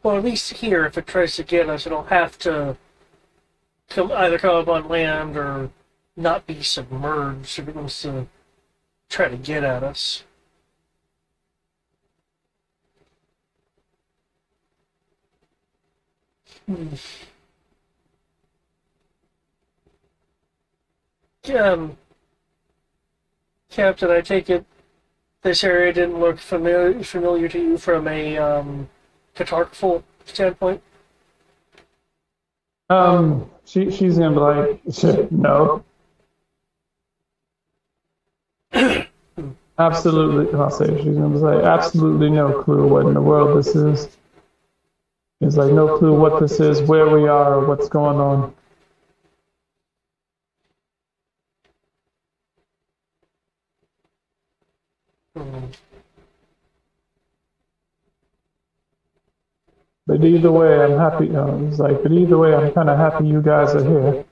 Well, at least here, if it tries to get us, it'll have to either come up on land or not be submerged if it wants to try to get at us. Hmm. Captain, I take it this area didn't look familiar to you from a cartographical standpoint? She's gonna be like, no. Absolutely, I'll say she's gonna say absolutely no clue what in the world this is. It's like no clue what this is, where we are, or what's going on. Hmm. But either way, I'm happy. He's like, but either way, I'm kind of happy you guys are here.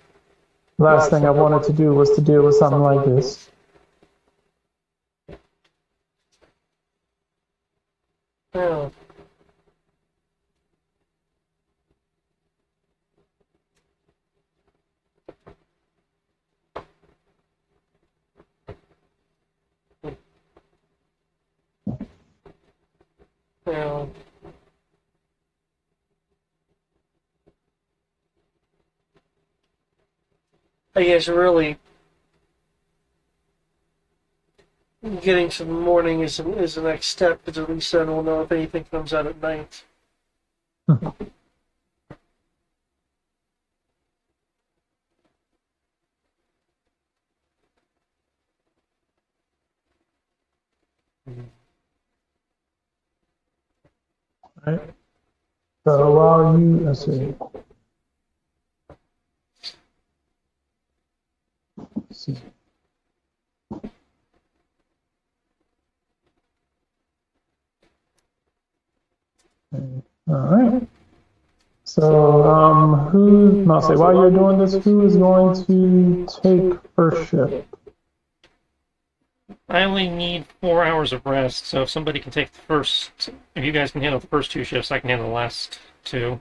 Last thing I wanted to do was to deal with something like this. Yeah. Yeah. I guess really getting to the morning is the next step, because at least then we'll know if anything comes out at night. Right. So while you, let's see. Let's see. All right. So, I'll say, while you're doing this, who is going to take first shift? I only need 4 hours of rest, so if somebody can take the first, if you guys can handle the first 2 shifts, I can handle the last 2.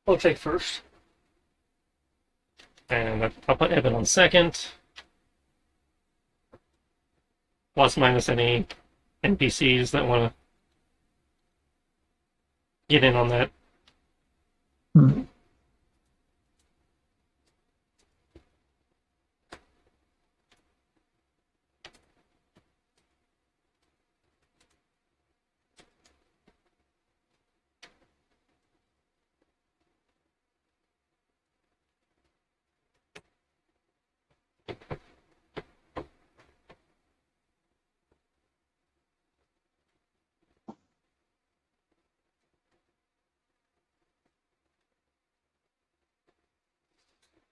I'll take first. And I'll put Evan on second. Plus minus any NPCs that want to get in on that. Hmm.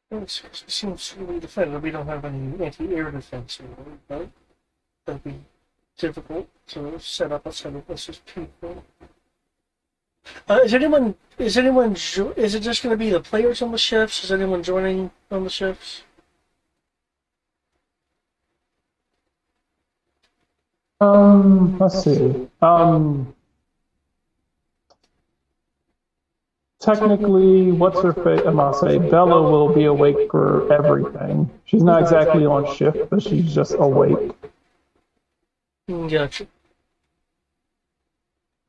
It seems to be defended. We don't have any anti-air defense, right? That'd be difficult to set up a set of this as people. Is it just going to be the players on the ships? Is anyone joining on the ships? Let's see. Technically, what's her face? I'll say Bella will be awake for everything. She's not exactly on shift, but she's just awake. Gotcha.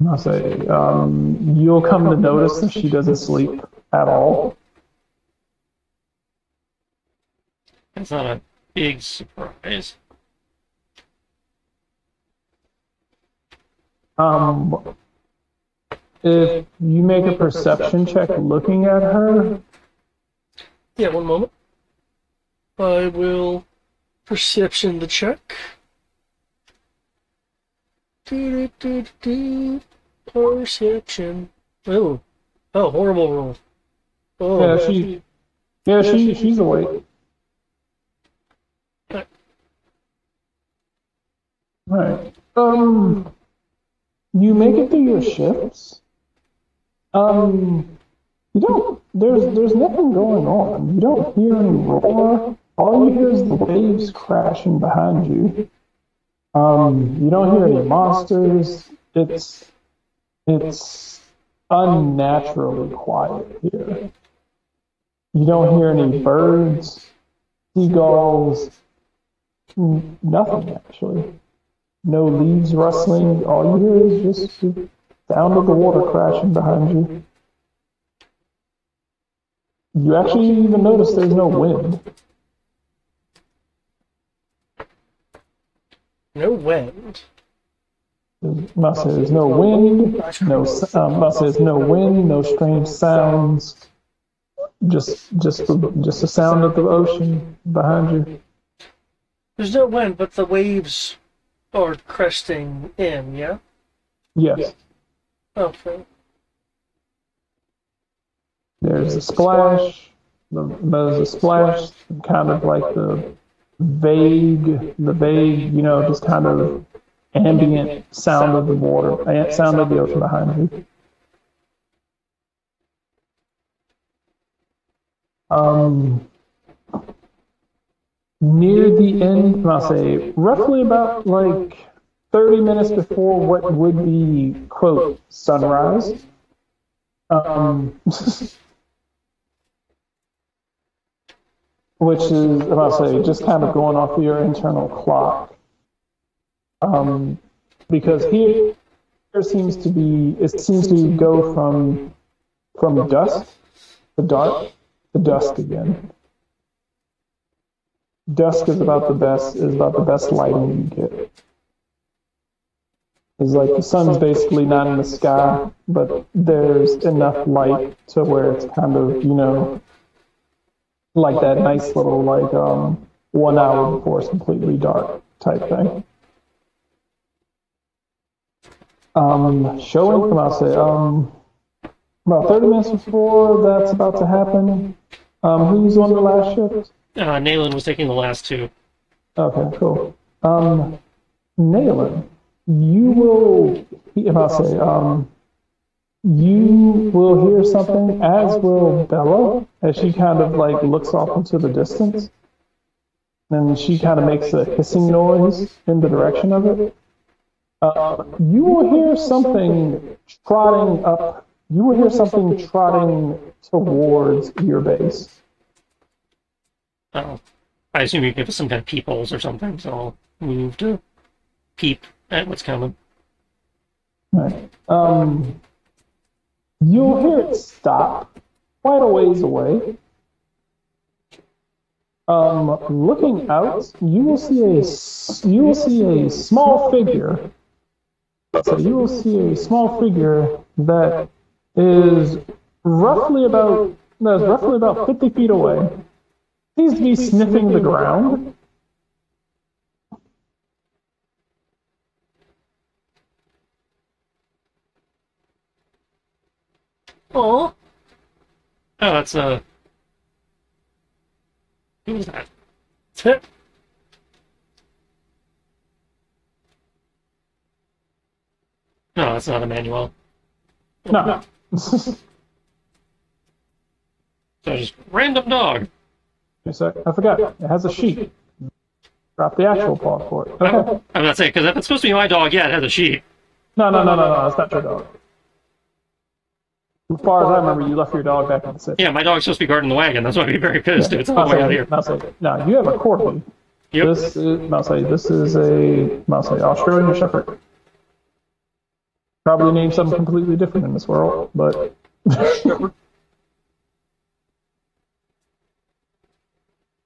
I'll say you'll come to notice that she doesn't sleep at all. It's not a big surprise. If you make a perception check looking at her, Yeah, one moment. I will perception the check. Perception. Oh, horrible roll. Oh, she's awake. Right. You make it through your shifts. You don't. There's nothing going on. You don't hear any roar. All you hear is the waves crashing behind you. You don't hear any monsters. It's unnaturally quiet here. You don't hear any birds, seagulls, nothing actually. No leaves rustling. All you hear is just the sound of the water crashing behind you. You actually even notice there's no wind. no wind. There's no wind. There's no wind. No strange sounds. Just the sound of the ocean behind you. There's no wind, but the waves are cresting in. Yeah. Yes. Okay. There's a splash. There's a splash, kind of like the vague, just kind of ambient sound of the water, sound of the ocean behind you. Near the end, I'll say roughly about like 30 minutes before what would be, quote, sunrise. Which is, I'll say, just kind of going off of your internal clock. Because here seems to go from dusk to dark to dusk again. Dusk is about the best lighting you get. It's like the sun's basically not in the sky, but there's enough light to where it's kind of, like that nice little 1 hour before it's completely dark type thing. Showing, I'll say, about 30 minutes before that's about to happen. Who's on the last shift? Nayland was taking the last two. Okay, cool. Nayland, you will, I'll say, you will hear something, as will Bella, as she kind of like looks off into the distance. And she kind of makes a hissing noise in the direction of it. You will hear something trotting up. You will hear something trotting towards your base. Oh. I assume you give us some kind of peepholes or something, so I'll move to peep at what's coming. Right. You'll hear it stop quite a ways away. Looking out, you will see a small figure. So you will see a small figure that is roughly about 50 feet away. Seems to be sniffing the ground. Oh, that's who was that? Tip. No, that's not Emmanuel. No. So just random dog. I forgot. It has a sheep. Drop the actual paw for it. Okay. I'm not saying, because if it's supposed to be my dog, yeah, it has a sheep. No. That's not your dog. As far as I remember, you left your dog back in the city. Yeah, my dog's supposed to be guarding the wagon. That's why I'd be very pissed if it's all the way out here. No, you have a corgi. Yep. This is a Australian Shepherd. Probably named something completely different in this world, but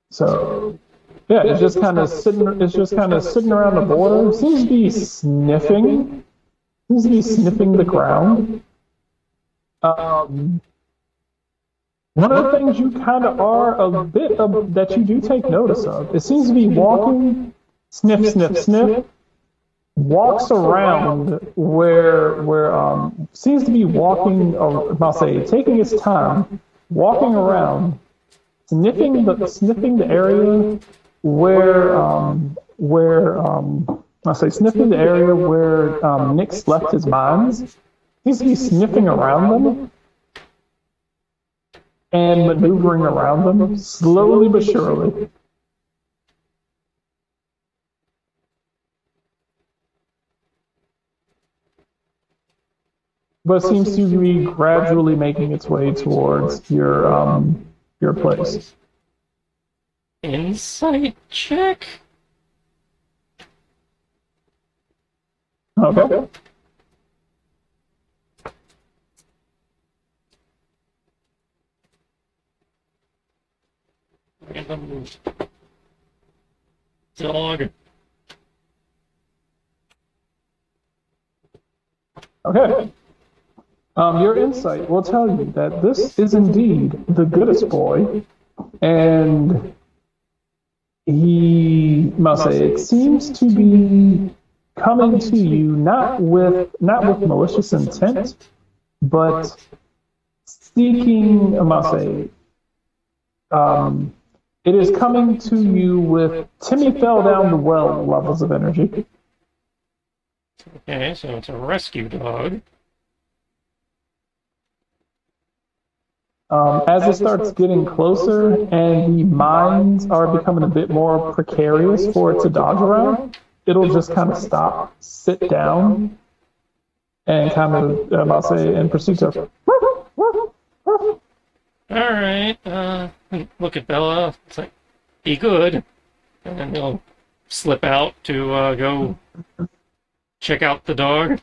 so yeah, it's just kind of sitting around the border. Seems to be sniffing the ground. One of the things you kind of are a bit of that you do take notice of. It seems to be walking, sniff, walks around where seems to be walking. I'll say taking its time, walking around, sniffing the area sniffing the area where Nick's left his mines. Seems to be sniffing around them and maneuvering around them slowly but surely. But seems to be gradually making its way towards your place. Insight check? Okay. Random dog. Okay. Your insight will tell you that this is indeed the goodest boy, and it seems to be coming to you not with malicious intent, but seeking, it is coming to you with Timmy fell down the well levels of energy. Okay, so it's a rescue dog. As it starts getting closer and the mines are becoming a bit more precarious for it to dodge around, it'll just kind of stop, sit down, and kind of, and proceed to. Alright, look at Bella. It's like, be good. And then he'll slip out to go check out the dog.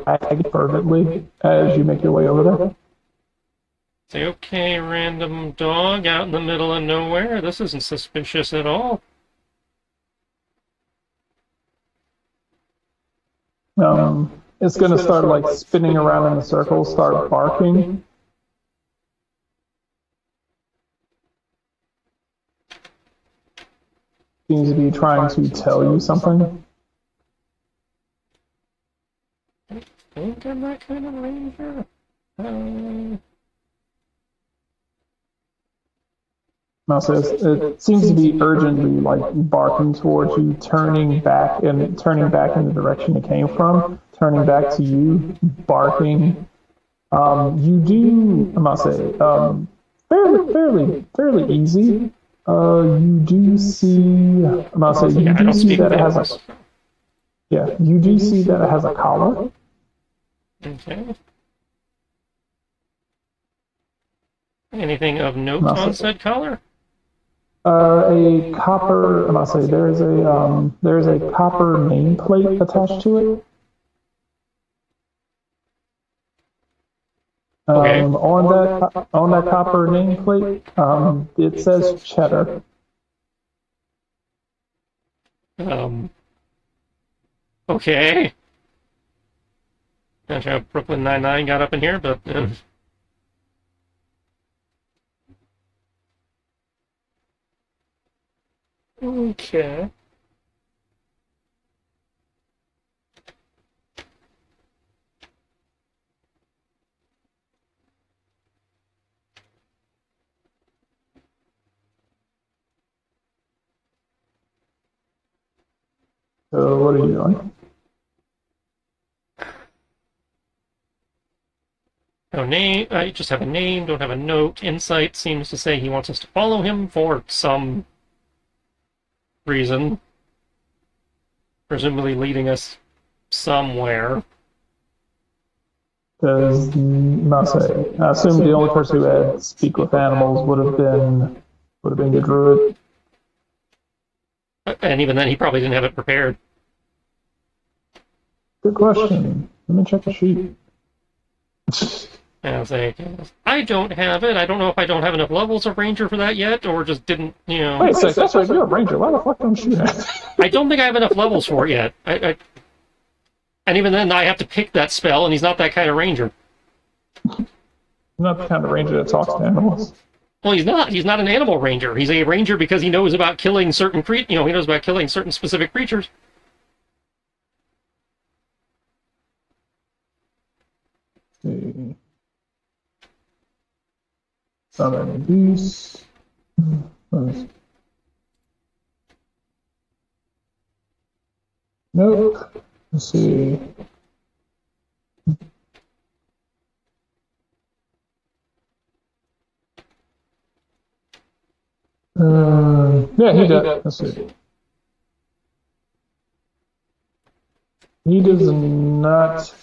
Ag fervently as you make your way over there. Say, okay, random dog out in the middle of nowhere. This isn't suspicious at all. It's going to start like spinning around in a circle, start barking, seems to be trying to tell you something. I think I'm that kind of ranger. Now says it seems to be urgently like barking towards you, turning back in the direction it came from, turning back to you, barking. You do, I must say, fairly easy. You do see, I must say, you Yeah, I do don't see speak that it has animals. you do see that it has a collar. Okay. Anything of note Must on say, said collar? a copper, I must say, there's a copper nameplate attached to it. Okay. On that copper nameplate, it says cheddar. Okay. Not sure how Brooklyn Nine-Nine got up in here, but... Okay. So what are you doing? No name. I just have a name, don't have a note. Insight seems to say he wants us to follow him for some reason. Presumably leading us somewhere. Because must say, I assume the only person who had speak with animals would have been the druid. And even then, he probably didn't have it prepared. Good question. Let me check the sheet. And I was like, I don't have it. I don't know if I don't have enough levels of Ranger for that yet, or just didn't, you know. Wait a sec, that's right, you're a ranger. Why the fuck don't you have? I don't think I have enough levels for it yet. And even then, I have to pick that spell, and he's not that kind of Ranger. Not the kind of ranger that talks to animals. Well, he's not. He's not an animal ranger. He's a ranger because he knows about killing certain he knows about killing certain specific creatures. Let's see. Summon beast. Nope. Let's see. Yeah, he does. Let's see. He does not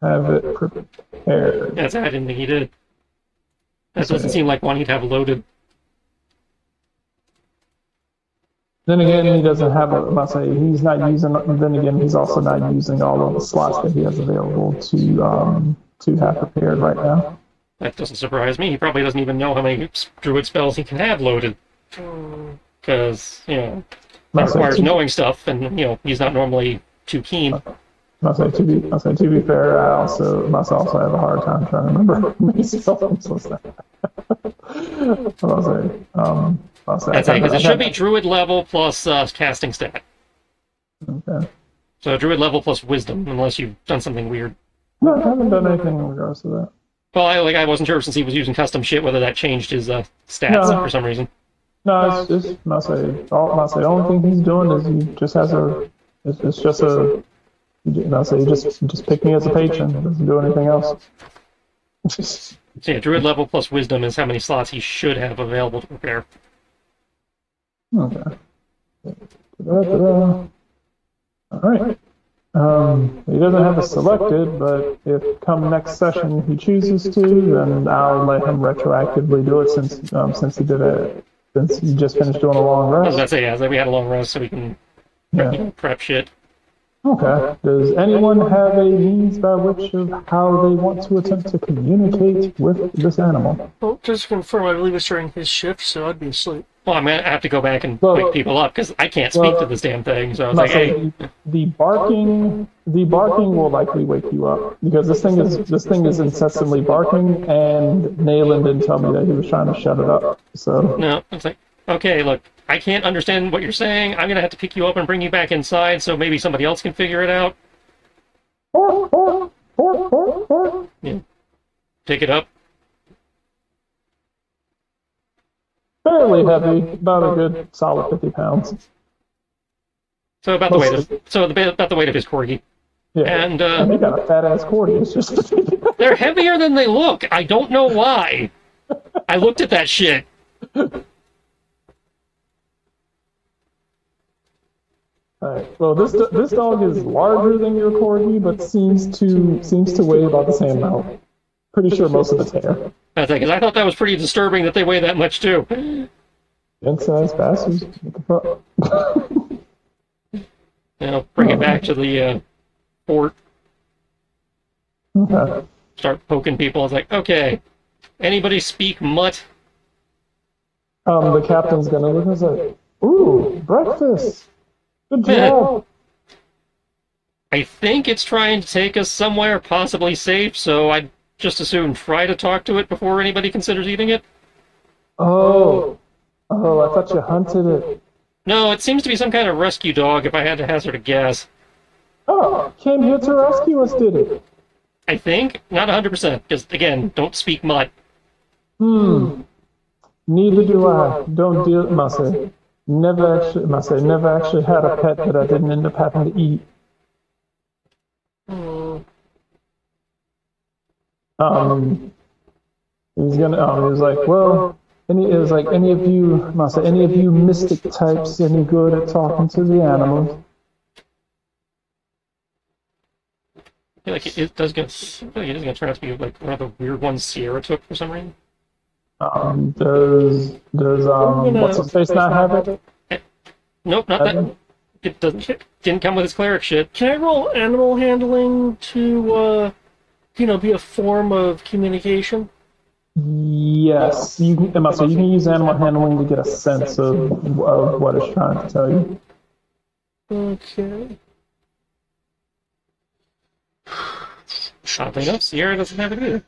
have it prepared. That's I didn't think he did. That doesn't seem like one he'd have loaded. Then again, he doesn't have a, I say, he's not using, then again, he's also not using all of the slots that he has available to have prepared right now. That doesn't surprise me. He probably doesn't even know how many druid spells he can have loaded. Because, that requires knowing stuff, and, he's not normally too keen. I say to be fair, I also have a hard time trying to remember how many spells I'm supposed to have. That's it, because it should be druid level plus casting stat. Okay. So druid level plus wisdom, unless you've done something weird. No, I haven't done anything in regards to that. Well, I wasn't sure since he was using custom shit whether that changed his stats for some reason. No, it's just the only thing he's doing is he just has it's just a. He just pick me as a patron. Doesn't do anything else. So yeah, druid level plus wisdom is how many slots he should have available to prepare. Okay. All right. He doesn't have it selected, but if come next session he chooses to, then I'll let him retroactively do it since he did it since he just finished doing a long I was rest. about to say, yeah, we had a long rest, so we can prep shit. Okay. Does anyone have a means by which of how they want to attempt to communicate with this animal? Well, just to confirm, I believe it's during his shift, so I'd be asleep. Well, I'm going to have to go back and wake people up, because I can't speak to this damn thing, so I was like, hey. The barking will likely wake you up, because this thing is incessantly barking, and Nayland didn't tell me that he was trying to shut it up, so. No, it's like, okay, look, I can't understand what you're saying. I'm gonna have to pick you up and bring you back inside, so maybe somebody else can figure it out. Yeah. Pick it up. Fairly heavy, about a good solid 50 pounds. So about the weight of about the weight of his corgi. Yeah. And You got a fat ass corgi. It's just they're heavier than they look. I don't know why. I looked at that shit. Alright. Well, this dog is larger than your corgi, but seems to weigh about the same amount. Pretty sure most of it's hair. That's it, because I thought that was pretty disturbing that they weigh that much too. Inside bastards. What the fuck? Bring it back to the fort. Okay. Start poking people. I was like, okay, anybody speak mutt? The captain's gonna look and say, "Ooh, breakfast. Good Yeah. job." I think it's trying to take us somewhere possibly safe, so I'd just as soon try to talk to it before anybody considers eating it. Oh, I thought you hunted it. No, it seems to be some kind of rescue dog, if I had to hazard a guess. Oh, came here to rescue us, did it? I think? Not 100%, because, again, don't speak mutt. Neither do I. Don't deal, Master. Never actually had a pet that I didn't end up having to eat. He was like, well, any of you, Master, any of you mystic types, any good at talking to the animals? I feel like it does get. I feel like it is going to turn out to be like one of the weird ones Sierra took for some reason. Does what's his face not have it? Nope, not that. It didn't come with his cleric shit. Can I roll animal handling to, be a form of communication? Yes, you can use animal handling to get a sense of what it's trying to tell you. Okay. Oddly enough, Sierra doesn't have it either.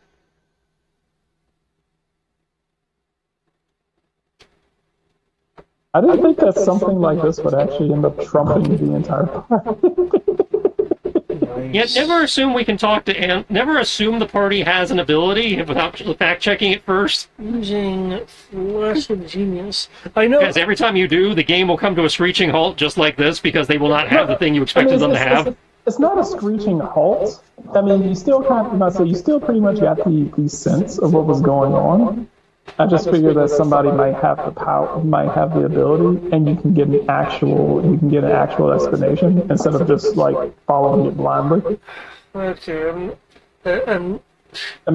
I didn't think that something like this would actually end up trumping the entire party. Yeah, never assume we can talk to never assume the party has an ability without fact checking it first. Using Flash of Genius. I know. Because every time you do, the game will come to a screeching halt just like this because they will not have the thing you expected them to have. It's not a screeching halt. I mean, you still pretty much got the sense of what was going on. I just figured that somebody might have the power, might have the ability, and you can get an actual explanation instead of just like following it blindly. Okay. And you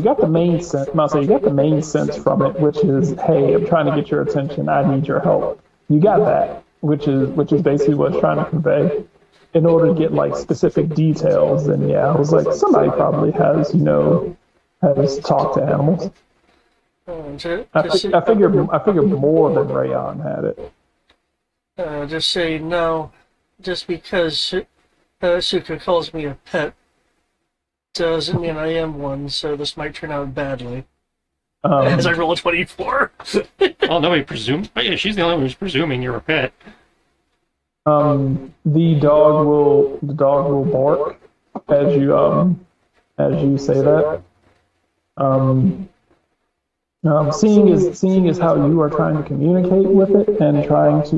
got the main sense. You got the main sense from it, which is, hey, I'm trying to get your attention. I need your help. You got that, which is basically what it's trying to convey. In order to get like specific details, and yeah, I was like, somebody probably has talked to animals. I figured more than Rayon had it. Just say no. Just because Suka calls me a pet doesn't mean I am one, so this might turn out badly. As I roll a 24. Well, nobody presumes. Oh, yeah, she's the only one who's presuming you're a pet. The dog will bark as you say that. Seeing as how you are trying to communicate with it and trying to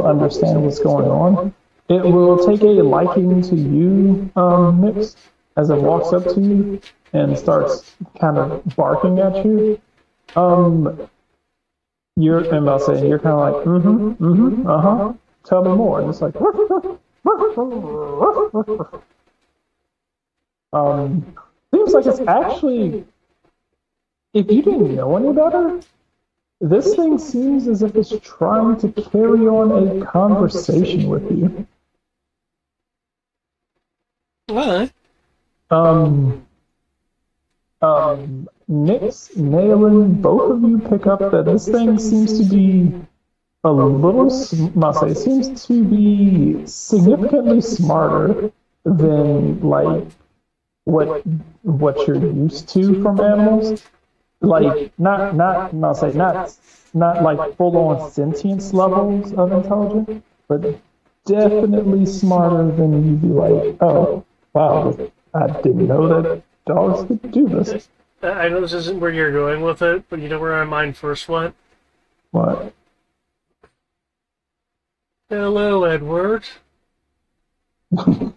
understand what's going on, it will take a liking to you, Mix, as it walks up to you and starts kind of barking at you. You're kind of like tell me more, and it's like seems like it's actually. If you didn't know any better, this thing seems as if it's trying to carry on a conversation with you. What? Nix, Nayland, both of you pick up that this thing seems to be seems to be significantly smarter than like what you're used to from animals. Like not not like full-on sentience levels of intelligence, but definitely smarter than you'd be like, oh, wow, I didn't know that dogs could do this. I know this isn't where you're going with it, but you know where my mind first went? What? Hello, Edward. Jesus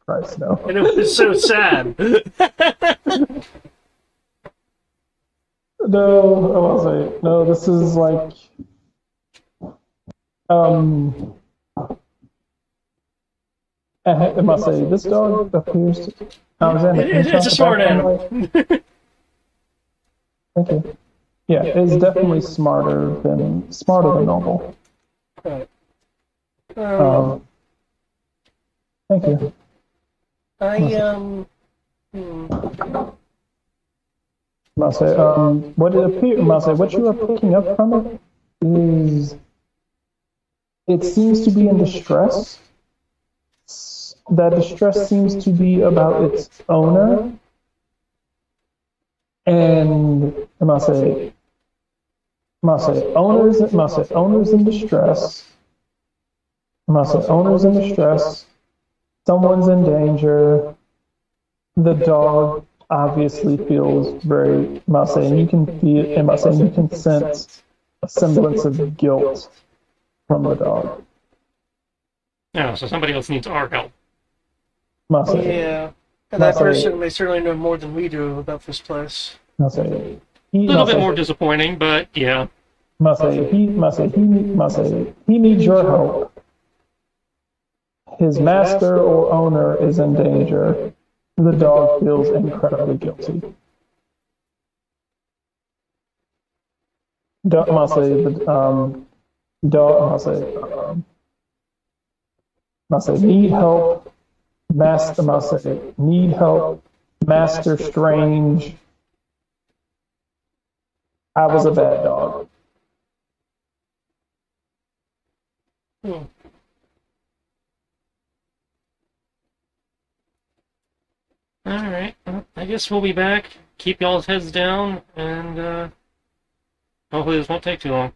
Christ, no. And it was so sad. No, I was like, no, this is like, I must say, this dog appears to, Alexander, can you tell It's a me smart background animal. light? Thank you. Yeah, it's definitely smarter than normal. Right. Thank you. Must say, what you are picking up from it is, it seems to be in distress. That distress seems to be about its owner, and owners in distress. Owners in distress. Someone's in danger. The dog obviously feels very, and you can feel, you can sense a semblance of guilt from the dog. Oh, so somebody else needs our help. Yeah. And that person may certainly know more than we do about this place. A little bit more disappointing, but yeah. He needs your help. His master or owner is in danger. The dog feels incredibly guilty. Need help. Need help. Master Strange. I was a bad dog. Alright, well, I guess we'll be back. Keep y'all's heads down, and hopefully this won't take too long.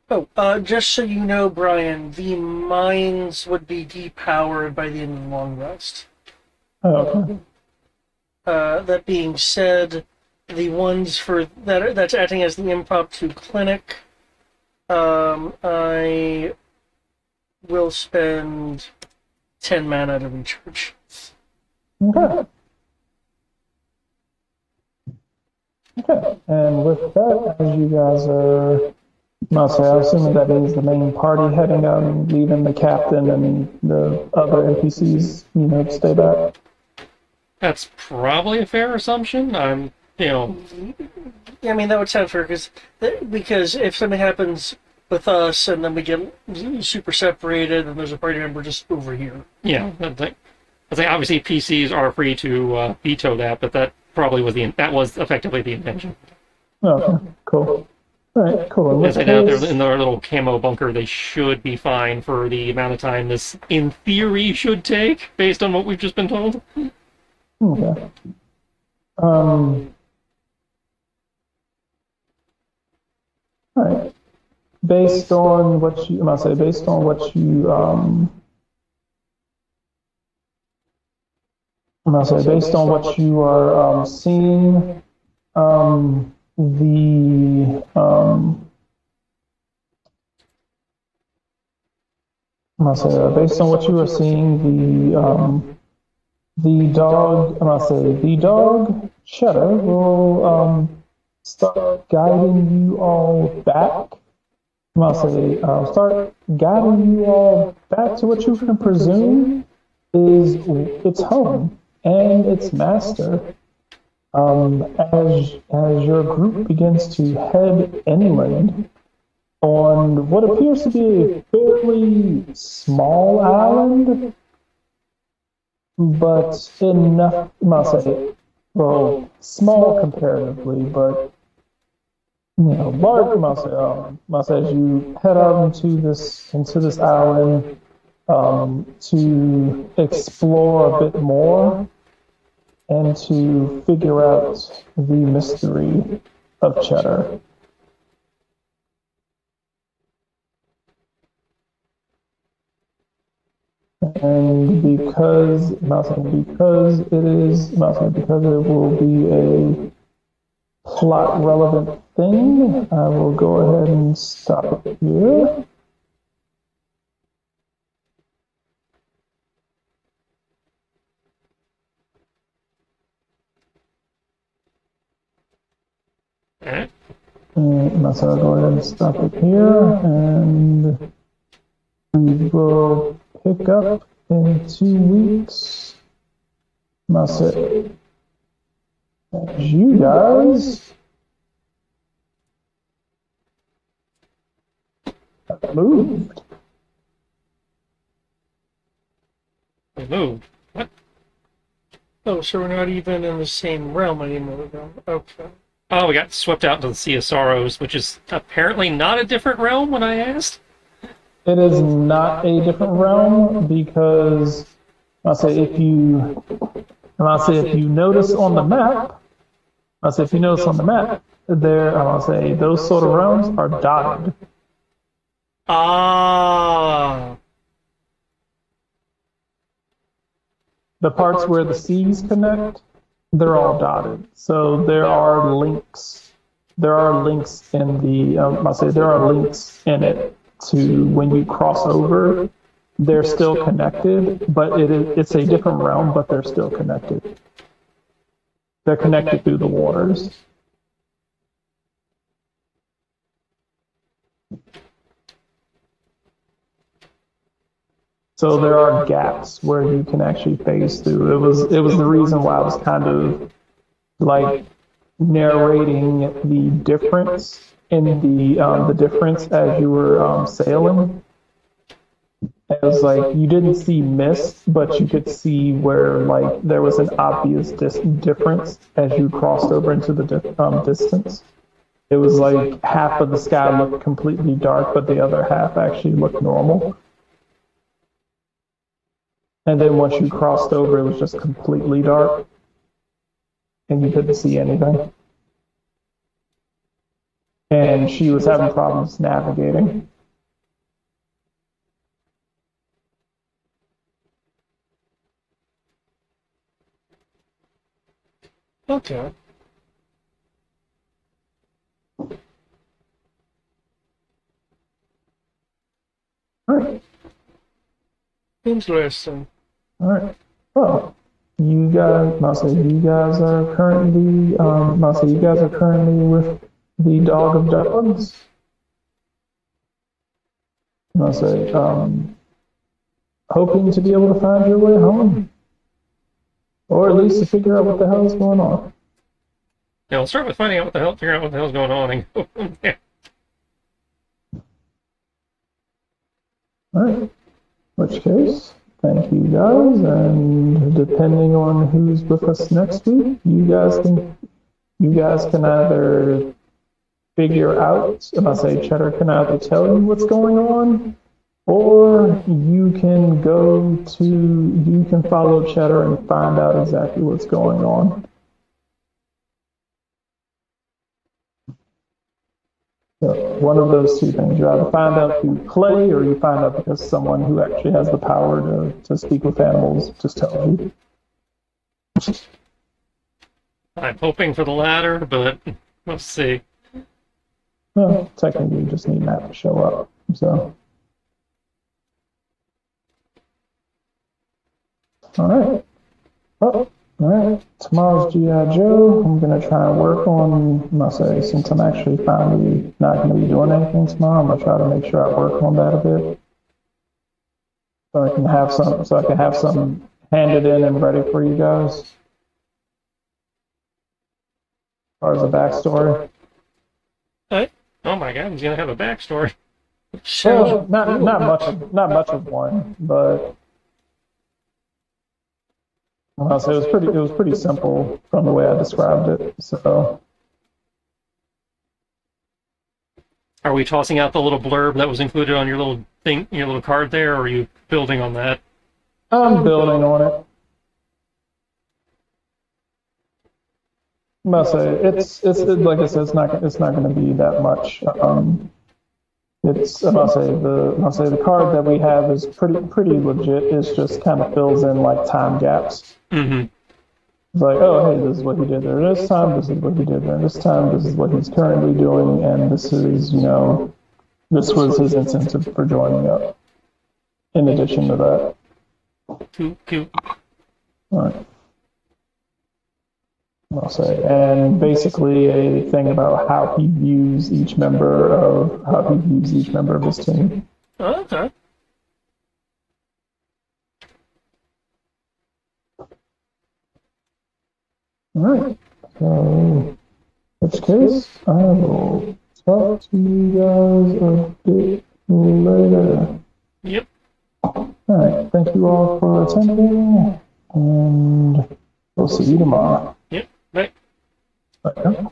Oh, just so you know, Brian, the mines would be depowered by the end of the long rest. Okay. That being said, the ones that's acting as the impromptu clinic, I will spend 10 mana to recharge. Okay. Okay. And with that, as you guys are, I'm assuming that is the main party heading out and leaving the captain and the other NPCs, to stay back. That's probably a fair assumption. Yeah, I mean, that would sound fair, because if something happens with us and then we get super separated and there's a party member just over here. Yeah, I think obviously PCs are free to veto that, but that probably was effectively the intention. Okay, cool. All right, cool. As I know, they're in their little camo bunker. They should be fine for the amount of time this, in theory, should take, based on what we've just been told. Okay. All right. Based on what you are seeing, based on what you are seeing, the dog Cheddar will start guiding you all back. Start guiding you all back to what you can presume is its home and its master. As your group begins to head inland on what appears to be a fairly small island, but enough, small comparatively, but large. As you head out into this island to explore a bit more, and to figure out the mystery of Cheddar. And because it will be a plot relevant thing, I will go ahead and stop it here. Alright. So I'll go ahead and stop it here, and we will pick up in 2 weeks. That's it. As you guys have moved. We moved. What? Oh, so we're not even in the same realm anymore, though. Okay. Oh, we got swept out into the Sea of Sorrows, which is apparently not a different realm when I asked. It is not a different realm because if you notice on the map, there, those sort of realms are dotted. Ah. The parts where the seas connect, they're all dotted. So there are links. There are links in it to when you cross over. They're still connected, but it's a different realm, but they're still connected. They're connected through the waters. So there are gaps where you can actually phase through. It was the reason why I was kind of like narrating the difference in the difference as you were sailing. It was like you didn't see mist, but you could see where like there was an obvious difference as you crossed over into the distance. It was like half of the sky looked completely dark, but the other half actually looked normal. And then once you crossed over, it was just completely dark, and you couldn't see anything. And she was having problems navigating. Okay. All right. Interesting. All right. Well, you guys are currently with the Dog of Dublins. Hoping to be able to find your way home, or at least to figure out what the hell is going on. Yeah, we'll start with figuring out what the hell's going on, and go from there. All right. In which case, thank you guys, and depending on who's with us next week, you guys can either figure out. Cheddar can either tell you what's going on, or you can follow Cheddar and find out exactly what's going on. So one of those two things. You either find out through play, or you find out because someone who actually has the power to speak with animals just tells you. I'm hoping for the latter, but we'll see. Well, technically, you just need Matt to show up. So, all right. Oh, all right. Tomorrow's G.I. Joe. I'm gonna try and work on. Since I'm actually finally not gonna be doing anything tomorrow, I'm gonna try to make sure I work on that a bit, so I can have some handed in and ready for you guys. As far as the backstory. Oh my god, he's gonna have a backstory. Well, not much of one, but it was pretty simple from the way I described it. So, Are we tossing out the little blurb that was included on your little thing, your little card there, or are you building on that? I'm building on it. must say it's like I said, it's not going to be that much. It's I must say the card that we have is pretty legit. It's just kind of fills in like time gaps. Mm-hmm. It's like, oh, hey, this is what he did there this time. This is what he did there this time. This is what he's currently doing, and this is this was his incentive for joining up. In addition to that, Cool. all right. I'll say, and basically a thing about how he views each member of his team. Oh, okay. All right. So, in which case, I will talk to you guys a bit later. Yep. All right. Thank you all for attending, and we'll see you tomorrow. Yep. Right. Bye.